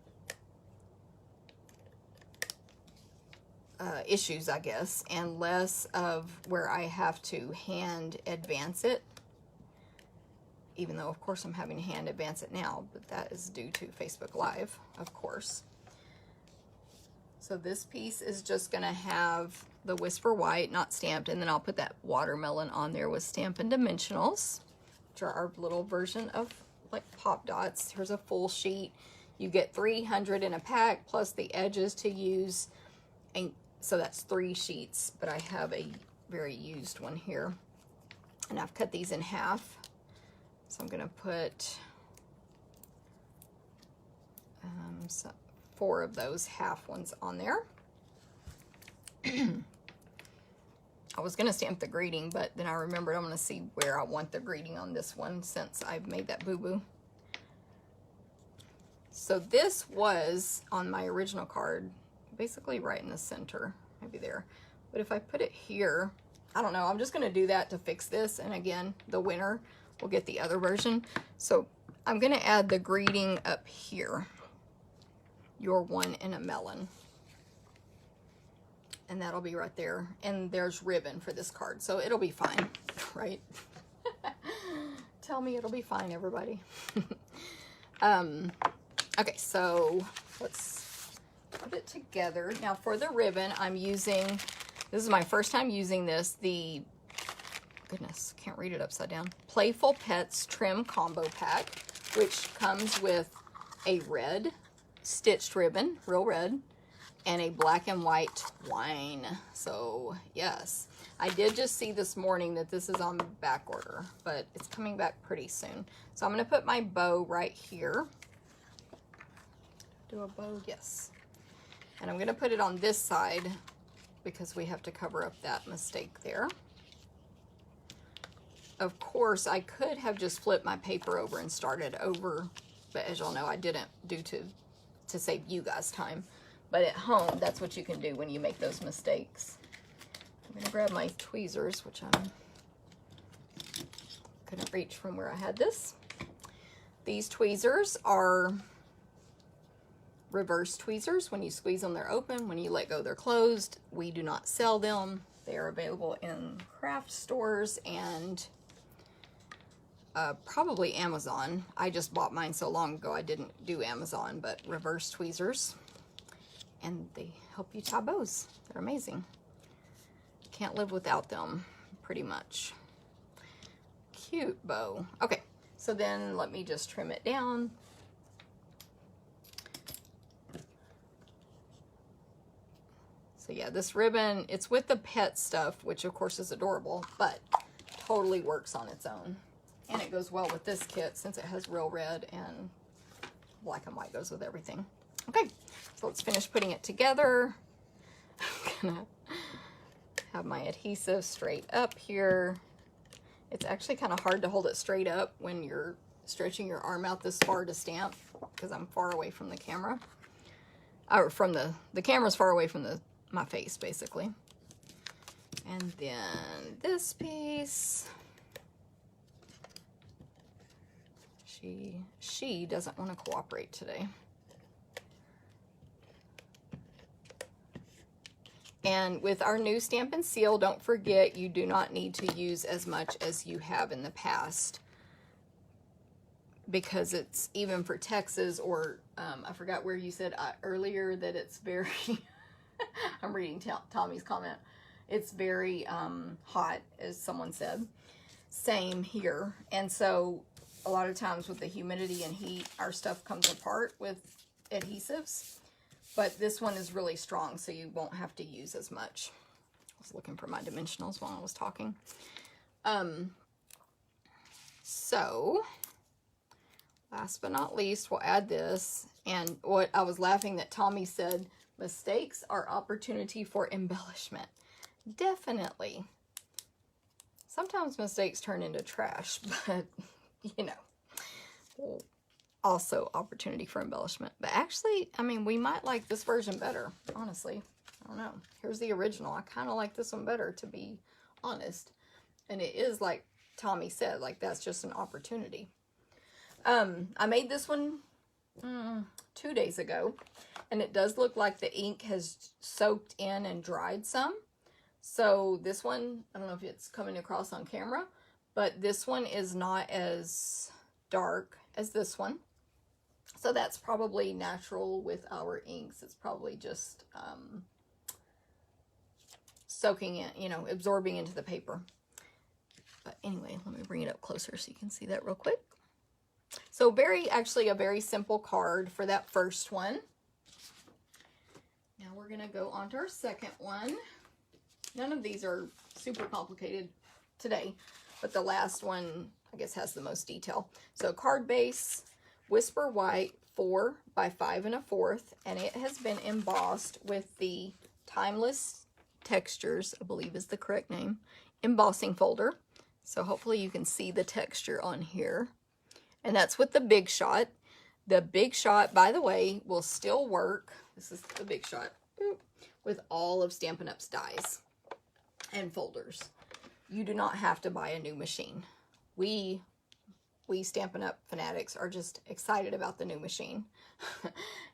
issues, I guess, and less of where I have to hand advance it. Even though, of course, I'm having to hand advance it now, but that is due to Facebook Live, of course. So this piece is just going to have the Whisper White, not stamped, and then I'll put that watermelon on there with Stampin' Dimensionals, which are our little version of like pop dots. Here's a full sheet. You get 300 in a pack, plus the edges to use, and so that's 3 sheets, but I have a very used one here. And I've cut these in half. So I'm going to put 4 of those half ones on there. I was going to stamp the greeting, but then I remembered I'm going to see where I want the greeting on this one since I've made that boo-boo. So this was on my original card, basically right in the center, maybe there. But if I put it here, I don't know, I'm just going to do that to fix this. And again, the winner will get the other version. So I'm going to add the greeting up here. Your one in a melon. And that'll be right there. And there's ribbon for this card, so it'll be fine, right? Tell me it'll be fine, everybody. Okay, so let's put it together. Now for the ribbon, I'm using, this is my first time using this, the, goodness, can't read it upside down, Playful Pets Trim Combo Pack, which comes with a red stitched ribbon, real red, and a black and white twine. So yes, I did just see this morning that this is on back order, but it's coming back pretty soon. So I'm going to put my bow right here. Do a bow? Yes. And I'm going to put it on this side because we have to cover up that mistake there. Of course, I could have just flipped my paper over and started over, but as y'all know, I didn't, due to save you guys time. But at home, that's what you can do when you make those mistakes. I'm going to grab my tweezers, which I couldn't reach from where I had this. These tweezers are reverse tweezers. When you squeeze them, they're open. When you let go, they're closed. We do not sell them. They are available in craft stores and probably Amazon. I just bought mine so long ago I didn't do Amazon, but reverse tweezers. And they help you tie bows. They're amazing. Can't live without them, pretty much. Cute bow. Okay, so then let me just trim it down. So yeah, this ribbon, it's with the pet stuff, which of course is adorable, but totally works on its own. And it goes well with this kit since it has real red and black and white goes with everything. Okay, so let's finish putting it together. I'm gonna have my adhesive straight up here. It's actually kind of hard to hold it straight up when you're stretching your arm out this far to stamp because I'm far away from the camera. or from the camera's far away from my face, basically. And then this piece, she doesn't want to cooperate today. And with our new Stampin' Seal, don't forget you do not need to use as much as you have in the past, because it's even for Texas, or I forgot where you said earlier that it's very, I'm reading Tommy's comment, it's very hot, as someone said. Same here. And so a lot of times with the humidity and heat, our stuff comes apart with adhesives. But this one is really strong, so you won't have to use as much. I was looking for my dimensionals while I was talking. So, last but not least, we'll add this. And what I was laughing that Tommy said, mistakes are opportunity for embellishment. Definitely. Sometimes mistakes turn into trash, but, you know, also opportunity for embellishment. But actually, I mean, we might like this version better, honestly. I don't know. Here's the original. I kind of like this one better, to be honest. And it is like Tommy said, like, that's just an opportunity. I made this one 2 days ago, and it does look like the ink has soaked in and dried some. So this one, I don't know if it's coming across on camera, but this one is not as dark as this one. So that's probably natural with our inks. It's probably just soaking in, you know, absorbing into the paper. But anyway, let me bring it up closer so you can see that real quick. So actually a very simple card for that first one. Now we're going to go on to our second one. None of these are super complicated today, but the last one, I guess, has the most detail. So card base, Whisper White, 4 by 5 1/4, and it has been embossed with the Timeless Textures, I believe is the correct name, embossing folder. So hopefully you can see the texture on here. And that's with the Big Shot. The Big Shot, by the way, will still work. This is the Big Shot with all of Stampin' Up's dies and folders. You do not have to buy a new machine. We Stampin' Up fanatics are just excited about the new machine.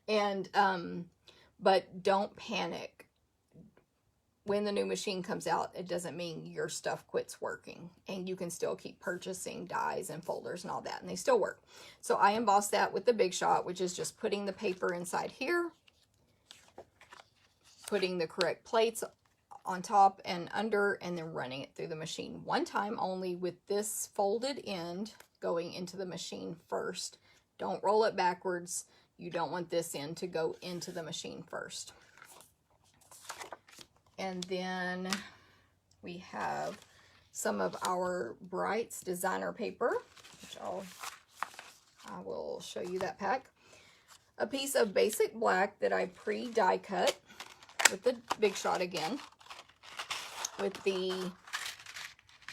And but don't panic. When the new machine comes out, it doesn't mean your stuff quits working, and you can still keep purchasing dies and folders and all that, and they still work. So I embossed that with the Big Shot, which is just putting the paper inside here, putting the correct plates on top and under, and then running it through the machine one time only, with this folded end going into the machine first. Don't roll it backwards. You don't want this end to go into the machine first. And then we have some of our Brights designer paper, which I will show you that pack. A piece of basic black that I pre-die cut with the Big Shot again, with the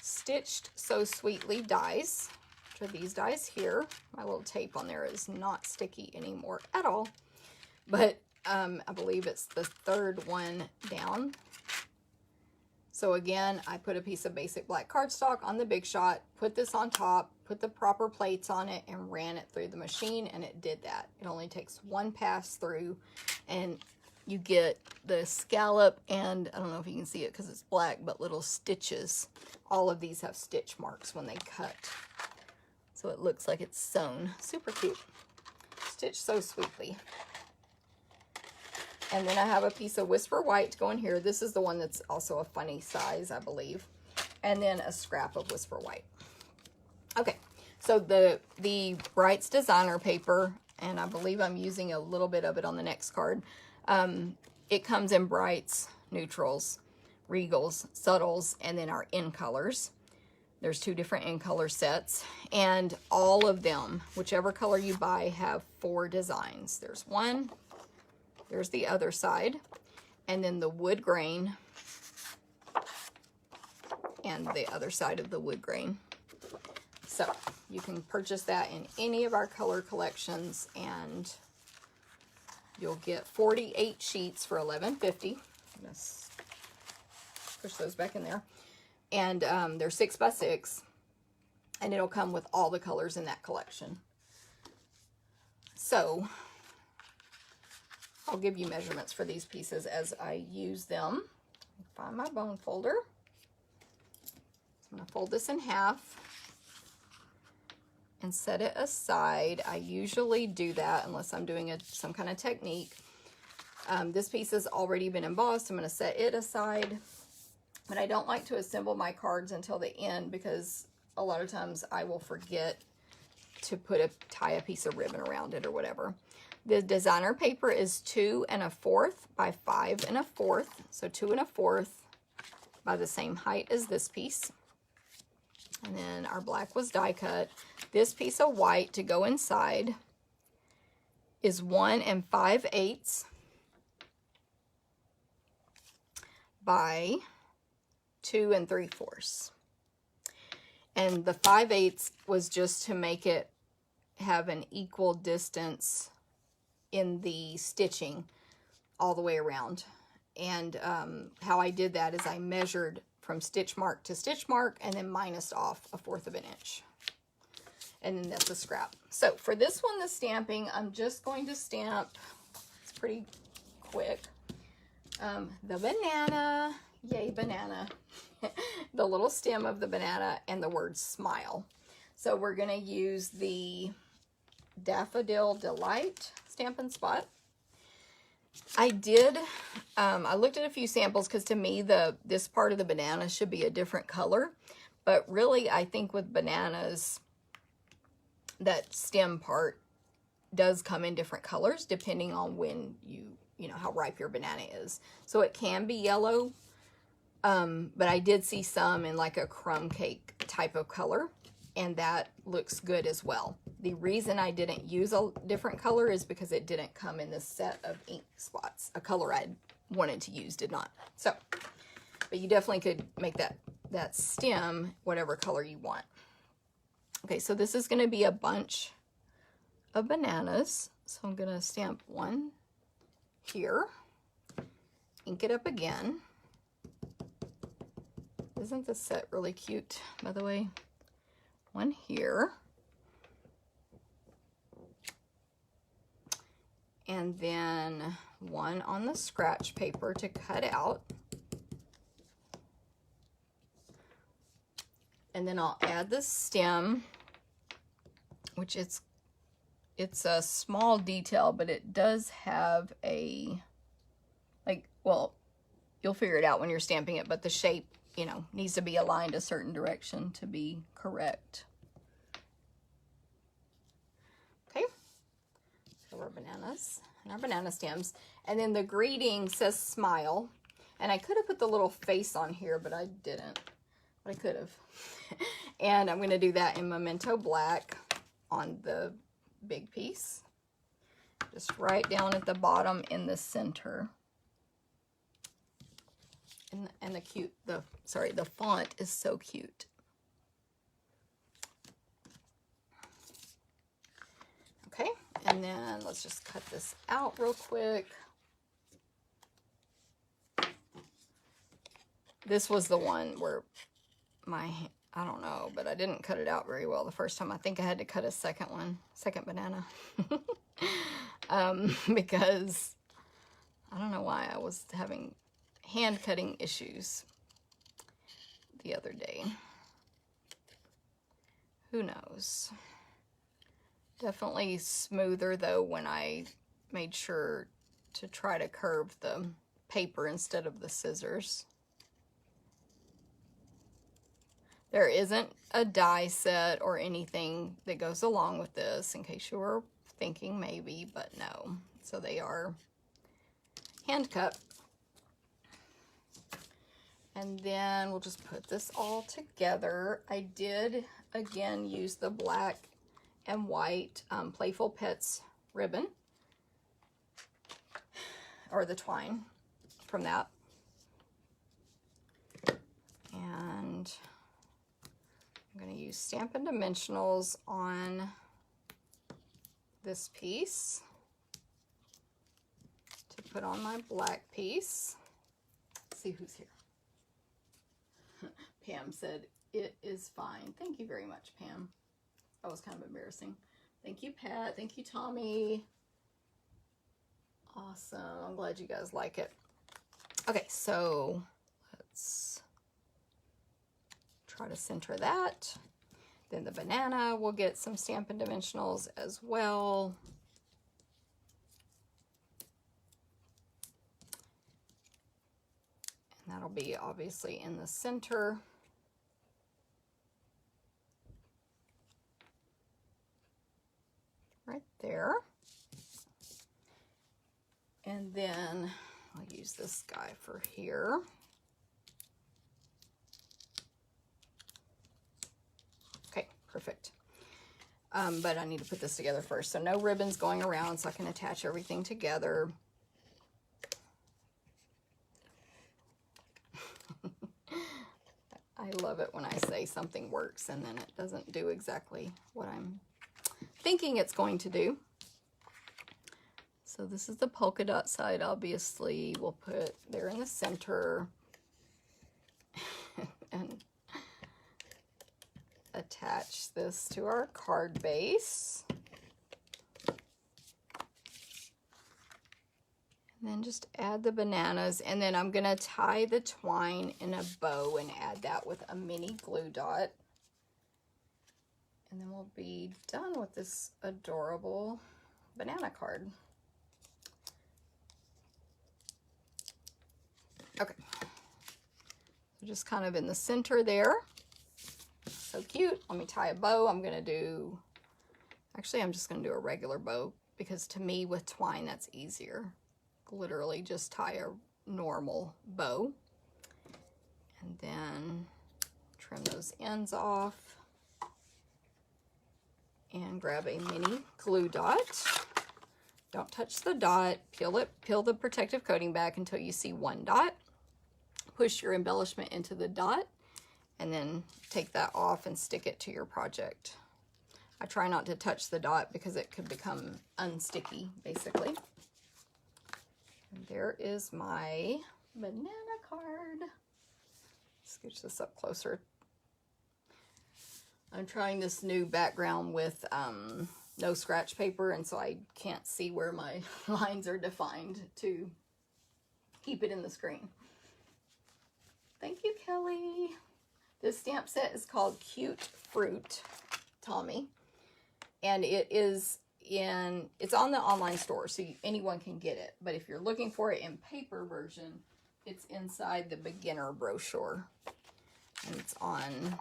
Stitched So Sweetly dies, which are these dies here. My little tape on there is not sticky anymore at all, but I believe it's the third one down. So again, I put a piece of basic black cardstock on the Big Shot, put this on top, put the proper plates on it, and ran it through the machine, and it did that. It only takes one pass through, and you get the scallop, and I don't know if you can see it because it's black, but little stitches. All of these have stitch marks when they cut. So it looks like it's sewn. Super cute. Stitched So Sweetly. And then I have a piece of Whisper White to go in here. This is the one that's also a funny size, I believe. And then a scrap of Whisper White. Okay, so the Brights designer paper, and I believe I'm using a little bit of it on the next card. It comes in Brights, neutrals, regals, subtles, and then our in colors. There's 2 different in color sets, and all of them, whichever color you buy, have 4 designs. There's one. There's the other side, and then the wood grain, and the other side of the wood grain. So you can purchase that in any of our color collections and You'll get 48 sheets for $11.50. Let's push those back in there. And they're 6 by 6. And it'll come with all the colors in that collection. So I'll give you measurements for these pieces as I use them. Find my bone folder. I'm going to fold this in half and set it aside. I usually do that unless I'm doing some kind of technique. This piece has already been embossed. I'm going to set it aside. But I don't like to assemble my cards until the end because a lot of times I will forget to tie a piece of ribbon around it or whatever. The designer paper is 2 1/4 by 5 1/4. So 2 1/4 by the same height as this piece. And then our black was die cut. This piece of white to go inside is 1 5/8 by 2 3/4. And the 5/8 was just to make it have an equal distance in the stitching all the way around. And how I did that is I measured from stitch mark to stitch mark and then minused off 1/4 of an inch. And then that's a scrap. So for this one, the stamping, I'm just going to stamp, it's pretty quick, the banana, yay banana, the little stem of the banana and the word smile. So we're going to use the Daffodil Delight Stampin' Spot. I looked at a few samples because to me this part of the banana should be a different color, but really I think with bananas that stem part does come in different colors depending on when you know how ripe your banana is. So it can be yellow, but I did see some in like a crumb cake type of color, and that looks good as well. The reason I didn't use a different color is because it didn't come in this set of ink spots. A color I wanted to use did not. So, but you definitely could make that stem whatever color you want. Okay, so this is going to be a bunch of bananas. So I'm going to stamp one here, ink it up again. Isn't this set really cute, by the way? One here. And then one on the scratch paper to cut out. And then I'll add the stem, which it's a small detail, but it does have a, like, well, you'll figure it out when you're stamping it, but the shape, you know, needs to be aligned a certain direction to be correct. Okay, so our bananas and our banana stems. And then the greeting says smile. And I could have put the little face on here, but I didn't. But I could have. And I'm going to do that in Memento Black on the big piece. Just right down at the bottom in the center. And the font is so cute. Okay, and then let's just cut this out real quick. This was the one where I don't know, but I didn't cut it out very well the first time. I think I had to cut a second banana. Because I don't know why I was having hand cutting issues the other day. Who knows? Definitely smoother though when I made sure to try to curve the paper instead of the scissors. There isn't a die set or anything that goes along with this, in case you were thinking maybe, but no. So they are hand cut. And then we'll just put this all together. I did, again, use the black and white Playful Pets ribbon, or the twine from that. And I'm going to use Stampin' Dimensionals on this piece. put on my black piece. Let's see who's here. Pam said, it is fine. Thank you very much, Pam. That was kind of embarrassing. Thank you, Pat. Thank you, Tommy. Awesome. I'm glad you guys like it. Okay, so let's try to center that. Then the banana will get some Stampin' Dimensionals as well. And that'll be obviously in the center. Right there. And then I'll use this guy for here. Okay, perfect. But I need to put this together first. So no ribbons going around so I can attach everything together. I love it when I say something works and then it doesn't do exactly what I'm thinking it's going to do. So this is the polka dot side, obviously. We'll put there in the center and attach this to our card base. And then just add the bananas, and then I'm gonna tie the twine in a bow and add that with a mini glue dot. And then we'll be done with this adorable banana card. Okay, so just kind of in the center there. So cute. Let me tie a bow. I'm just gonna do a regular bow because to me with twine that's easier. Literally just tie a normal bow and then trim those ends off and grab a mini glue dot. Don't touch the dot. Peel the protective coating back until you see one dot. Push your embellishment into the dot and then take that off and stick it to your project. I try not to touch the dot because it could become unsticky basically. And there is my banana card. Scooch this up closer. I'm trying this new background with no scratch paper, and so I can't see where my lines are defined to keep it in the screen. Thank you, Kelly. This stamp set is called Cute Fruit, Tommy, and it's on the online store, so anyone can get it. But if you're looking for it in paper version, it's inside the beginner brochure, and it's on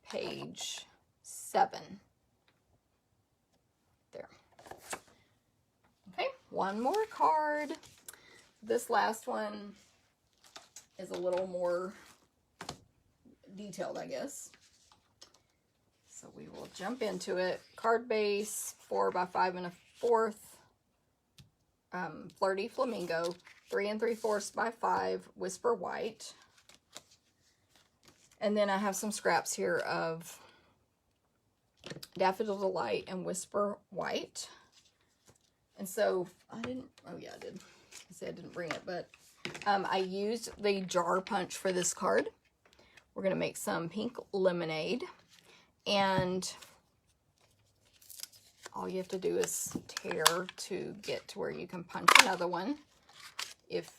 page 7. There. Okay, one more card. This last one is a little more detailed, I guess. So we will jump into it. Card base, 4 by 5 1/4. Flirty Flamingo, 3 3/4 by 5, Whisper White. And then I have some scraps here of Daffodil Delight and Whisper White. And so I did. I said I didn't bring it, but I used the jar punch for this card. We're going to make some pink lemonade. And all you have to do is tear to get to where you can punch another one. If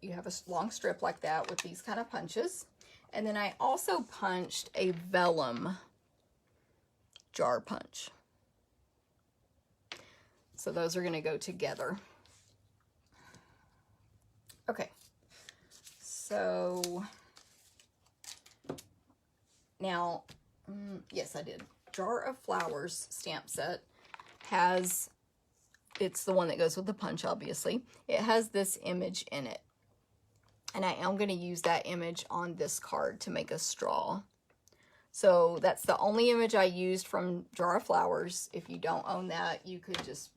you have a long strip like that with these kind of punches. And then I also punched a vellum jar punch. So those are going to go together. Okay. So now, yes, I did. Jar of Flowers stamp set has, it's the one that goes with the punch, obviously. It has this image in it. And I am going to use that image on this card to make a straw. So that's the only image I used from Jar of Flowers. If you don't own that, you could just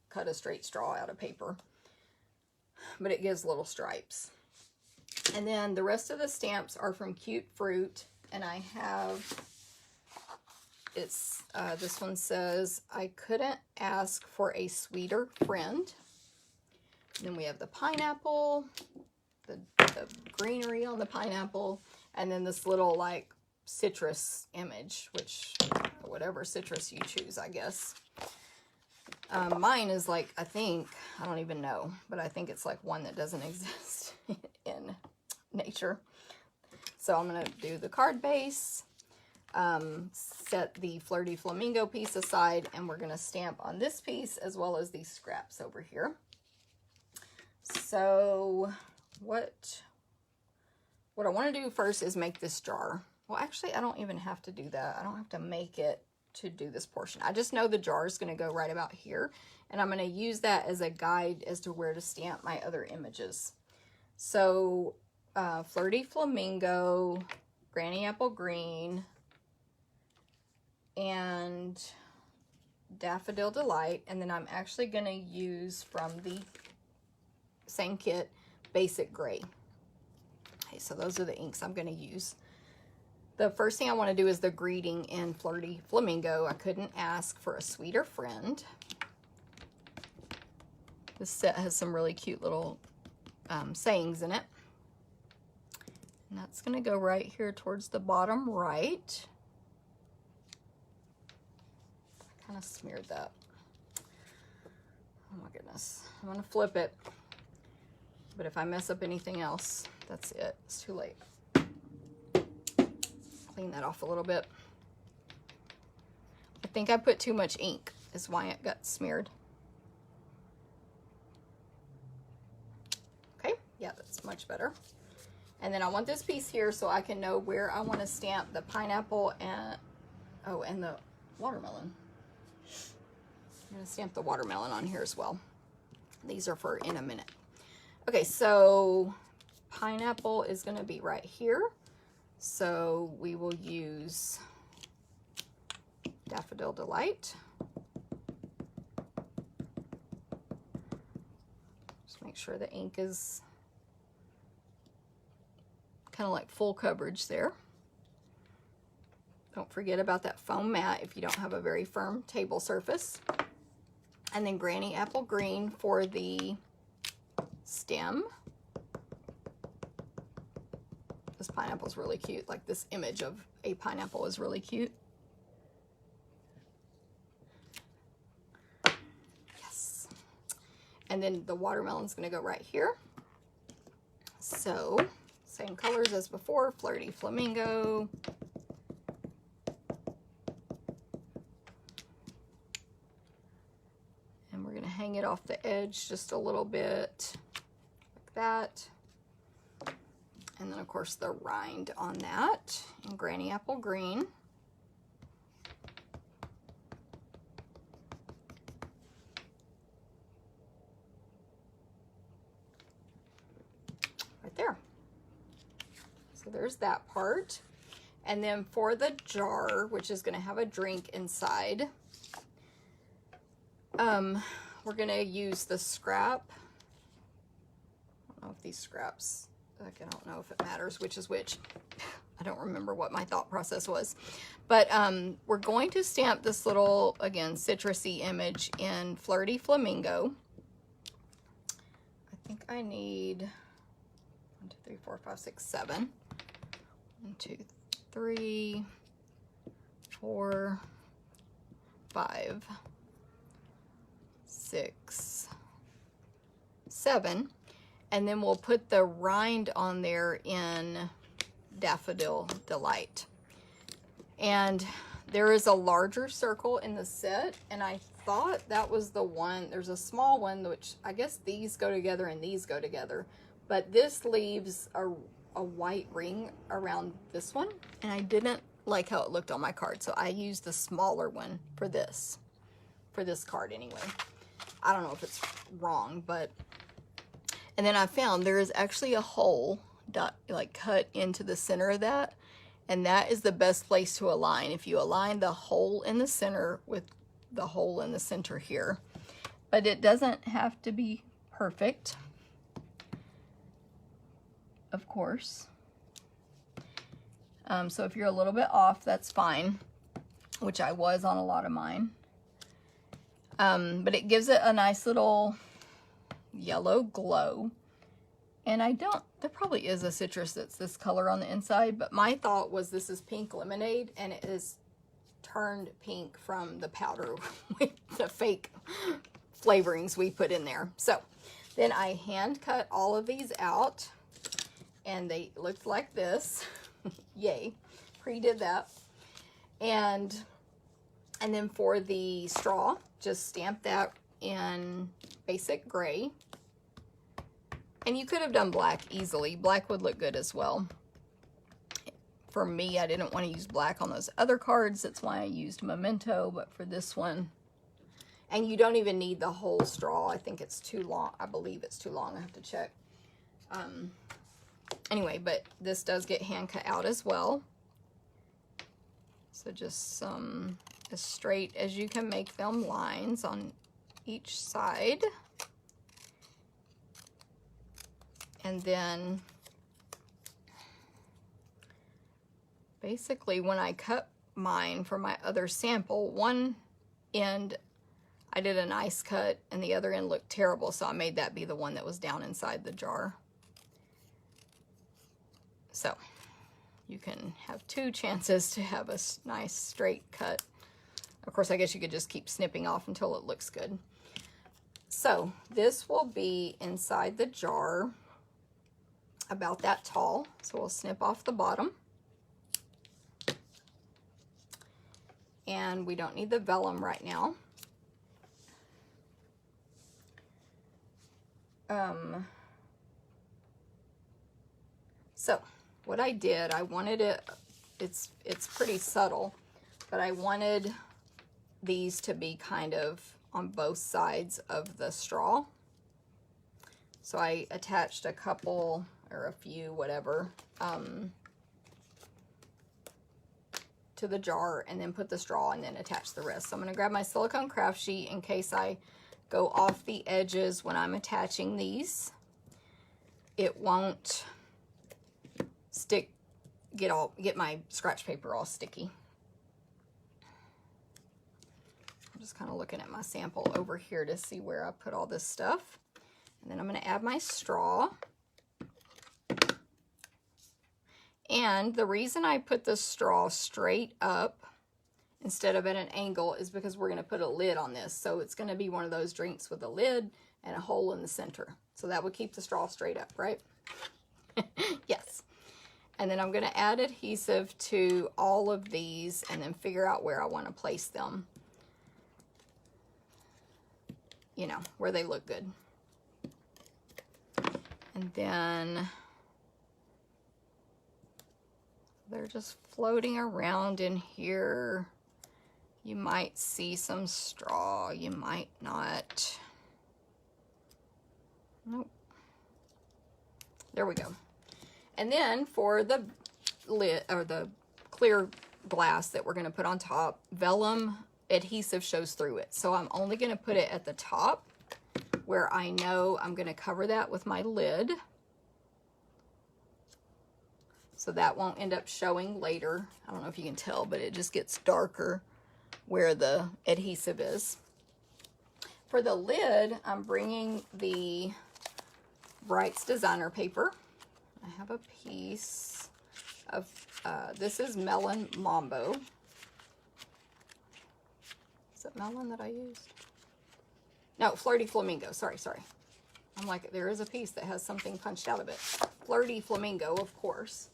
cut a straight straw out of paper. But it gives little stripes. And then the rest of the stamps are from Cute Fruit. And I have, this one says, I couldn't ask for a sweeter friend. Then we have the pineapple, the greenery on the pineapple, and then this little like citrus image, which whatever citrus you choose, I guess. Mine is like, I don't even know, but I think it's like one that doesn't exist in nature. So I'm going to do the card base, set the Flirty Flamingo piece aside, and we're going to stamp on this piece as well as these scraps over here. So what I want to do first is make this jar. Well, actually, I don't even have to do that. I don't have to make it to do this portion. I just know the jar is going to go right about here, and I'm going to use that as a guide as to where to stamp my other images. So Flirty Flamingo, Granny Apple Green, and Daffodil Delight, and then I'm actually going to use from the same kit, Basic Gray. Okay, so those are the inks I'm going to use. The first thing I want to do is the greeting in Flirty Flamingo. I couldn't ask for a sweeter friend. This set has some really cute little sayings in it. And that's going to go right here towards the bottom right. I kind of smeared that. Oh my goodness. I'm going to flip it. But if I mess up anything else, that's it. It's too late. Clean that off a little bit. I think I put too much ink is why it got smeared. Okay, yeah, that's much better. And then I want this piece here so I can know where I want to stamp the pineapple and, oh, and the watermelon. I'm going to stamp the watermelon on here as well. These are for in a minute. Okay, so pineapple is going to be right here. So we will use Daffodil Delight. Just make sure the ink is kind of like full coverage there. Don't forget about that foam mat if you don't have a very firm table surface. And then Granny Apple Green for the stem. This pineapple is really cute. Like this image of a pineapple is really cute. Yes. And then the watermelon's going to go right here. So same colors as before, Flirty Flamingo. And we're going to hang it off the edge just a little bit like that. And then, of course, the rind on that in Granny Apple Green. Right there. So there's that part. And then for the jar, which is going to have a drink inside, we're going to use the scrap. I don't know if these scraps... Like, I don't know if it matters which is which. I don't remember what my thought process was. But we're going to stamp this little, again, citrusy image in Flirty Flamingo. I think I need 1, 2, 3, 4, 5, 6, 7. 1, 2, 3, 4, 5, 6, 7. And then we'll put the rind on there in Daffodil Delight. And there is a larger circle in the set, and I thought that was the one. There's a small one, which I guess these go together and these go together. But this leaves a white ring around this one, and I didn't like how it looked on my card. So I used the smaller one for this card anyway. I don't know if it's wrong, but... And then I found there is actually a hole like cut into the center of that, and that is the best place to align. If you align the hole in the center with the hole in the center here, but it doesn't have to be perfect, of course. So if you're a little bit off, that's fine, which I was on a lot of mine. But it gives it a nice little Yellow Glow. And there probably is a citrus that's this color on the inside, but my thought was this is Pink Lemonade, and it is turned pink from the powder with the fake flavorings we put in there. So then I hand cut all of these out, and they looked like this. Yay, pre-did that. And then for the straw, just stamp that in basic gray. And you could have done black easily. Black would look good as well. For me, I didn't want to use black on those other cards. That's why I used Memento. But for this one, and you don't even need the whole straw. I think it's too long. I believe it's too long. I have to check. Anyway, but this does get hand cut out as well. So just some as straight as you can make them lines on each side. And then basically when I cut mine for my other sample, one end I did a nice cut and the other end looked terrible, so I made that be the one that was down inside the jar. So you can have two chances to have a nice straight cut. Of course, I guess you could just keep snipping off until it looks good. So this will be inside the jar about that tall. So we'll snip off the bottom. And we don't need the vellum right now. So what I did, I wanted it, it's pretty subtle, but I wanted these to be kind of on both sides of the straw. So I attached a couple or a few, whatever, to the jar and then put the straw and then attach the rest. So I'm going to grab my silicone craft sheet in case I go off the edges when I'm attaching these. It won't get my scratch paper all sticky. I'm just kind of looking at my sample over here to see where I put all this stuff. And then I'm going to add my straw. And the reason I put the straw straight up instead of at an angle is because we're going to put a lid on this. So it's going to be one of those drinks with a lid and a hole in the center. So that would keep the straw straight up, right? Yes. And then I'm going to add adhesive to all of these and then figure out where I want to place them. You know, where they look good. And then they're just floating around in here. You might see some straw, you might not. Nope. There we go. And then for the lid, or the clear glass that we're going to put on top, vellum adhesive shows through it. So I'm only going to put it at the top where I know I'm going to cover that with my lid. So that won't end up showing later. I don't know if you can tell, but it just gets darker where the adhesive is. For the lid, I'm bringing the Brights designer paper. I have a piece of, this is Melon Mambo. Is it melon that I used? No, Flirty Flamingo, sorry. I'm like, there is a piece that has something punched out of it. Flirty Flamingo, of course.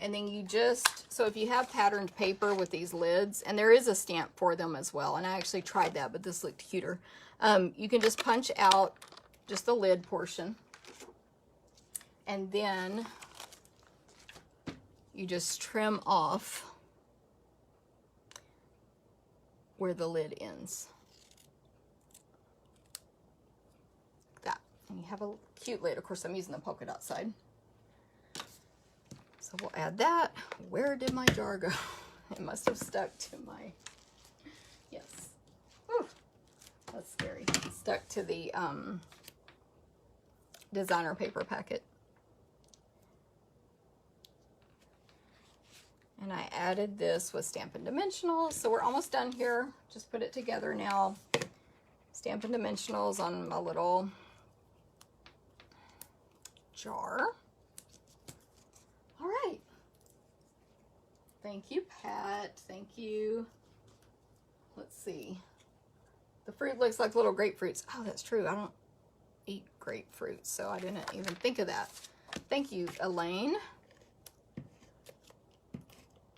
And then you just, so if you have patterned paper with these lids, and there is a stamp for them as well, and I actually tried that, but this looked cuter. You can just punch out just the lid portion. And then you just trim off where the lid ends. Like that. And you have a cute lid. Of course, I'm using the polka dot side. So we'll add that. Where did my jar go? It must have stuck to my, yes. Whew, that's scary. It stuck to the designer paper packet. And I added this with Stampin' Dimensionals. So we're almost done here. Just put it together now. Stampin' Dimensionals on my little jar. All right. Thank you, Pat. Thank you. Let's see. The fruit looks like little grapefruits. Oh, that's true. I don't eat grapefruit, so I didn't even think of that. Thank you, Elaine.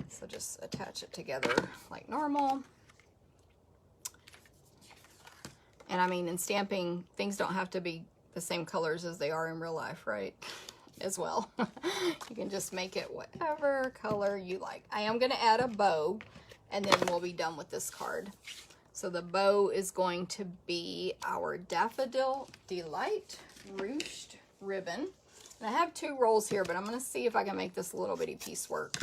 So just attach it together like normal. And I mean, in stamping, things don't have to be the same colors as they are in real life, right? As well. You can just make it whatever color you like. I am going to add a bow, and then we'll be done with this card. So the bow is going to be our Daffodil Delight ruched ribbon. And I have 2 rolls here, but I'm going to see if I can make this little bitty piece work.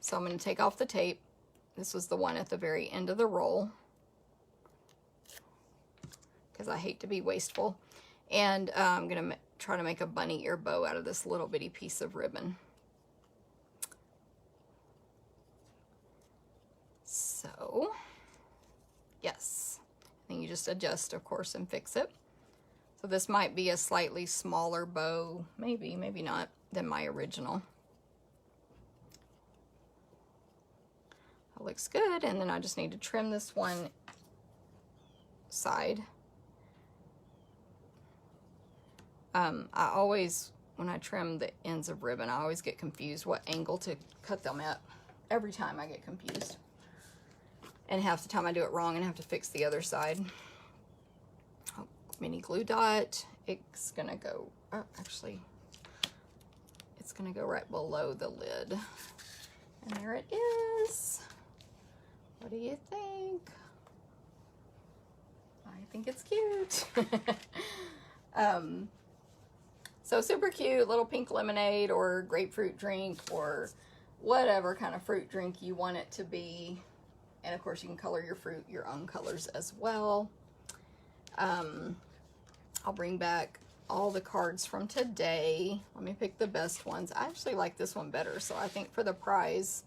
So I'm going to take off the tape. This was the one at the very end of the roll, because I hate to be wasteful. And I'm going to try to make a bunny ear bow out of this little bitty piece of ribbon. So, yes. And you just adjust, of course, and fix it. So this might be a slightly smaller bow, maybe, maybe not, than my original. That looks good. And then I just need to trim this one side. I always, when I trim the ends of ribbon, I always get confused what angle to cut them at. Every time I get confused. And half the time I do it wrong and have to fix the other side. Oh, mini glue dot. It's gonna go, oh, actually, it's gonna go right below the lid. And there it is. What do you think? I think it's cute. So super cute, little pink lemonade or grapefruit drink or whatever kind of fruit drink you want it to be. And of course you can color your fruit your own colors as well. I'll bring back all the cards from today. Let me pick the best ones. I actually like this one better, so I think for the prize,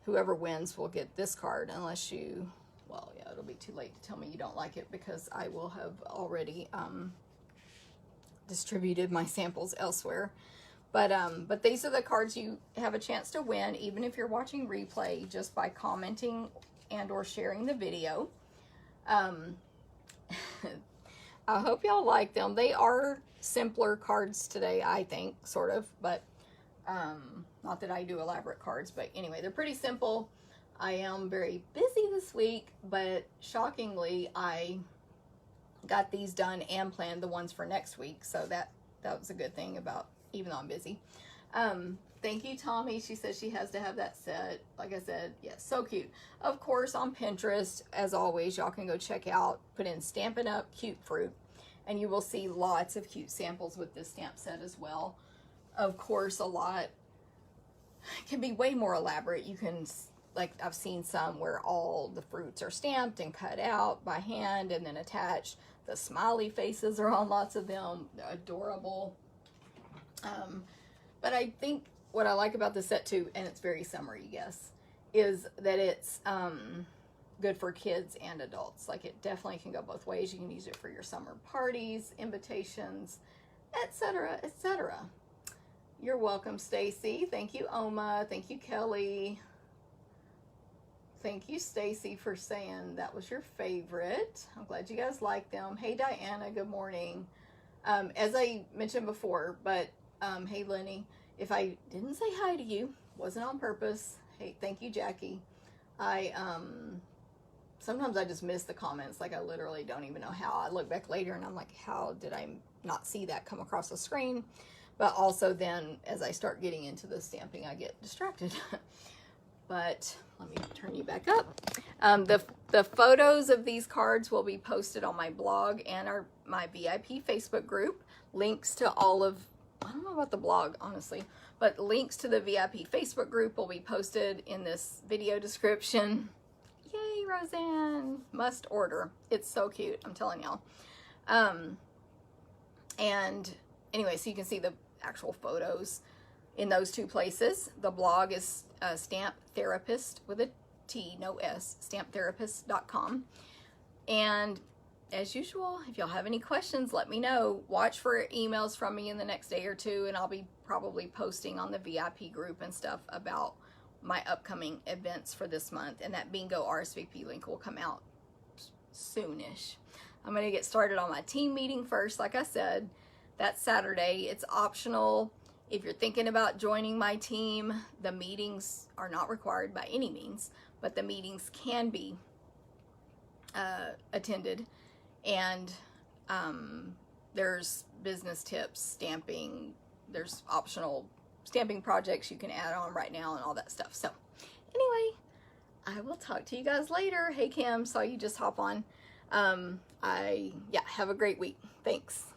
whoever wins will get this card, unless you, well, yeah, it'll be too late to tell me you don't like it, because I will have already distributed my samples elsewhere. But these are the cards you have a chance to win, even if you're watching replay, just by commenting and or sharing the video. I hope y'all like them. They are simpler cards today, I think, sort of, but not that I do elaborate cards, but anyway, they're pretty simple. I am very busy this week, but shockingly, I got these done and planned the ones for next week, so that was a good thing about, even though I'm busy. Thank you, Tommy. She says she has to have that set. Like I said, yes, so cute. Of course, on Pinterest, as always, y'all can go check out, put in Stampin' Up! Cute Fruit, and you will see lots of cute samples with this stamp set as well. Of course, a lot can be way more elaborate. You can, like, I've seen some where all the fruits are stamped and cut out by hand and then attached. The smiley faces are on lots of them. They're adorable. But I think what I like about this set too, and it's very summery, yes, is that it's good for kids and adults. Like, it definitely can go both ways. You can use it for your summer parties, invitations, etc., etc. You're welcome, Stacy. Thank you, Oma. Thank you, Kelly. Thank you, Stacy, for saying that was your favorite. I'm glad you guys like them. Hey, Diana, good morning. As I mentioned before, but hey, Lenny, if I didn't say hi to you, wasn't on purpose. Hey, thank you, Jackie. Sometimes I just miss the comments. Like, I literally don't even know how. I look back later and I'm like, how did I not see that come across the screen? But also then, as I start getting into the stamping, I get distracted. But let me turn you back up. The photos of these cards will be posted on my blog and my VIP Facebook group. Links to all of, I don't know about the blog, honestly, but links to the VIP Facebook group will be posted in this video description. Yay, Roseanne. Must order. It's so cute, I'm telling y'all. And anyway, so you can see the actual photos in those two places. The blog is Stamp Therapist with a T, no S, stamptherapist.com. And as usual, if y'all have any questions, let me know. Watch for emails from me in the next day or two, and I'll be probably posting on the VIP group and stuff about my upcoming events for this month, and that bingo RSVP link will come out soonish. I'm going to get started on my team meeting first. Like I said, that's Saturday. It's optional. If you're thinking about joining my team, the meetings are not required by any means, but the meetings can be attended. And there's business tips, stamping, there's optional stamping projects you can add on right now and all that stuff. So anyway, I will talk to you guys later. Hey Kim, saw you just hop on. Have a great week. Thanks.